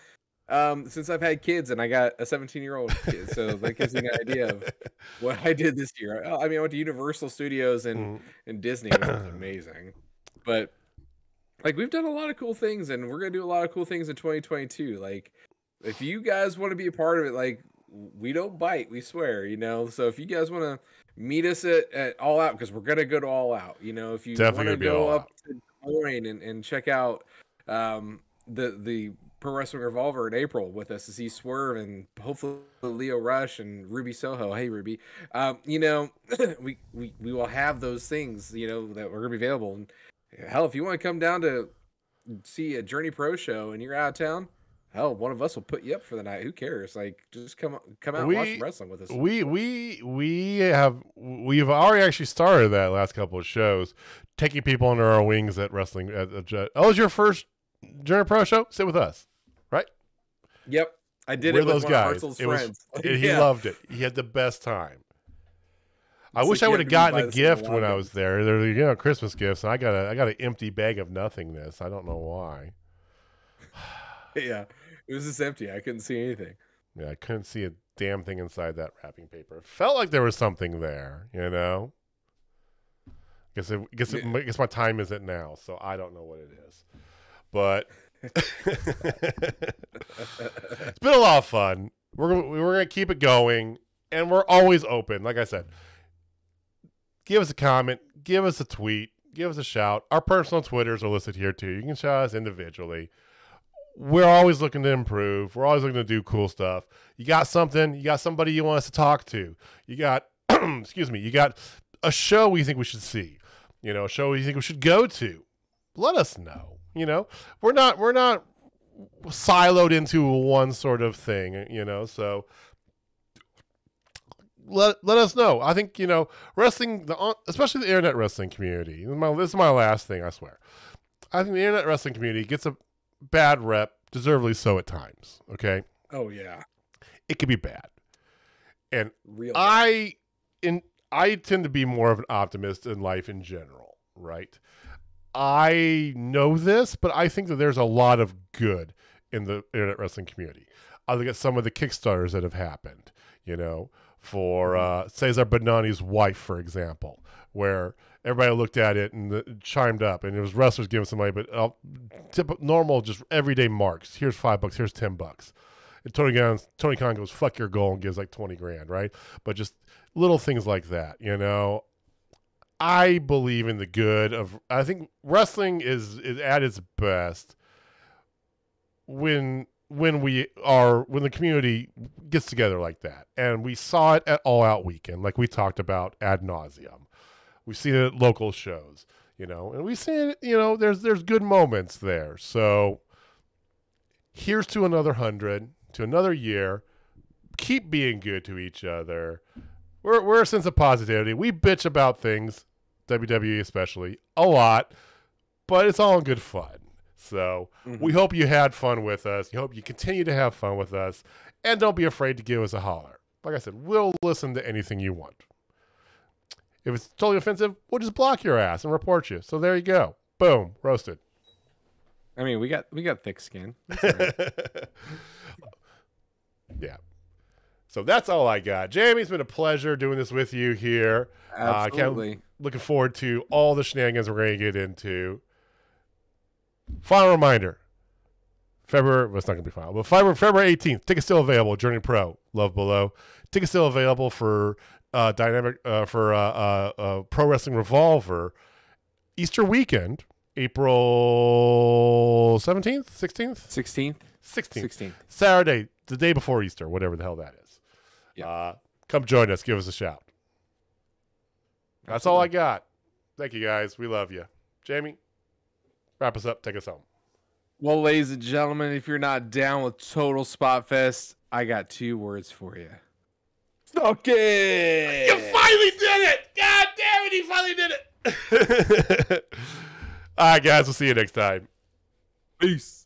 since I've had kids, and I got a 17-year-old kid, so that gives me an idea of what I did this year. I mean, I went to Universal Studios and Disney, which was amazing. But like, we've done a lot of cool things, and we're gonna do a lot of cool things in 2022. Like, if you guys want to be a part of it, like, we don't bite, we swear, you know. So if you guys want to meet us at All Out, because we're gonna go to All Out, you know, if you want to go up to Des Moines and check out the Pro Wrestling Revolver in April with us to see Swerve and hopefully Leo Rush and Ruby Soho. Hey, Ruby. You know, we will have those things, you know, that are going to be available. And hell, if you want to come down to see a Journey Pro show and you're out of town, hell, one of us will put you up for the night. Who cares? Like, just come out and watch some wrestling with us. We've already actually started that last couple of shows, taking people under our wings at wrestling. Oh, it was your first Journey Pro show? Sit with us. Right? Yep. I did it with one of Hartzell's friends. He loved it. He had the best time. I wish I would have gotten a gift when I was there. They're Christmas gifts, and I got an empty bag of nothingness. I don't know why. Yeah, it was just empty. I couldn't see anything. Yeah, I couldn't see a damn thing inside that wrapping paper. It felt like there was something there, you know. Guess my time isn't now, so I don't know what it is. But it's been a lot of fun. We're gonna keep it going, and we're always open. Like I said, give us a comment, give us a tweet, give us a shout. Our personal Twitters are listed here too. You can shout us individually. We're always looking to improve. We're always looking to do cool stuff. You got something, you got somebody you want us to talk to. You got, excuse me, you got a show you think we should see. You know, a show you think we should go to. Let us know. You know, we're not siloed into one sort of thing, you know, so let us know. I think, you know, wrestling, especially the internet wrestling community, this is my last thing, I swear. I think the internet wrestling community gets a bad rep, deservedly so at times, okay? Oh, yeah. It could be bad. And I tend to be more of an optimist in life in general, right? I know this, but I think that there's a lot of good in the internet wrestling community. I look at some of the Kickstarters that have happened, you know, for Cesar Bonani's wife, for example, where everybody looked at it and chimed up, and it was wrestlers giving some money, but normal, just everyday marks. Here's $5, here's $10. And Tony Khan goes, fuck your goal, and gives like 20 grand, right? But just little things like that, you know. I believe in the good of, I think wrestling is at its best when the community gets together like that. And we saw it at All Out Weekend, like we talked about ad nauseum. We've seen it at local shows, you know, and we've seen it, you know, there's good moments there. So here's to another 100, to another year. Keep being good to each other. We're a sense of positivity. We bitch about things, WWE especially, a lot, but it's all in good fun. So we hope you had fun with us. We hope you continue to have fun with us. And don't be afraid to give us a holler. Like I said, we'll listen to anything you want. If it's totally offensive, we'll just block your ass and report you. So there you go. Boom. Roasted. I mean, we got thick skin. That's all right. Yeah. So that's all I got. Jamie, it's been a pleasure doing this with you here. Absolutely. Looking forward to all the shenanigans we're going to get into. Final reminder. Well, it's not going to be final, but February 18th. Tickets still available. Journey Pro. Love below. Tickets still available for Dynamic for Pro Wrestling Revolver. Easter weekend. April 17th? 16th? 16th. Saturday, the day before Easter, whatever the hell that is. Yeah. Come join us. Give us a shout. That's all I got. Thank you, guys. We love you. Jamie, wrap us up. Take us home. Well, ladies and gentlemen, if you're not down with Total Spotfest, I got 2 words for you. Suck it! You finally did it! God damn it, he finally did it! All right, guys. We'll see you next time. Peace.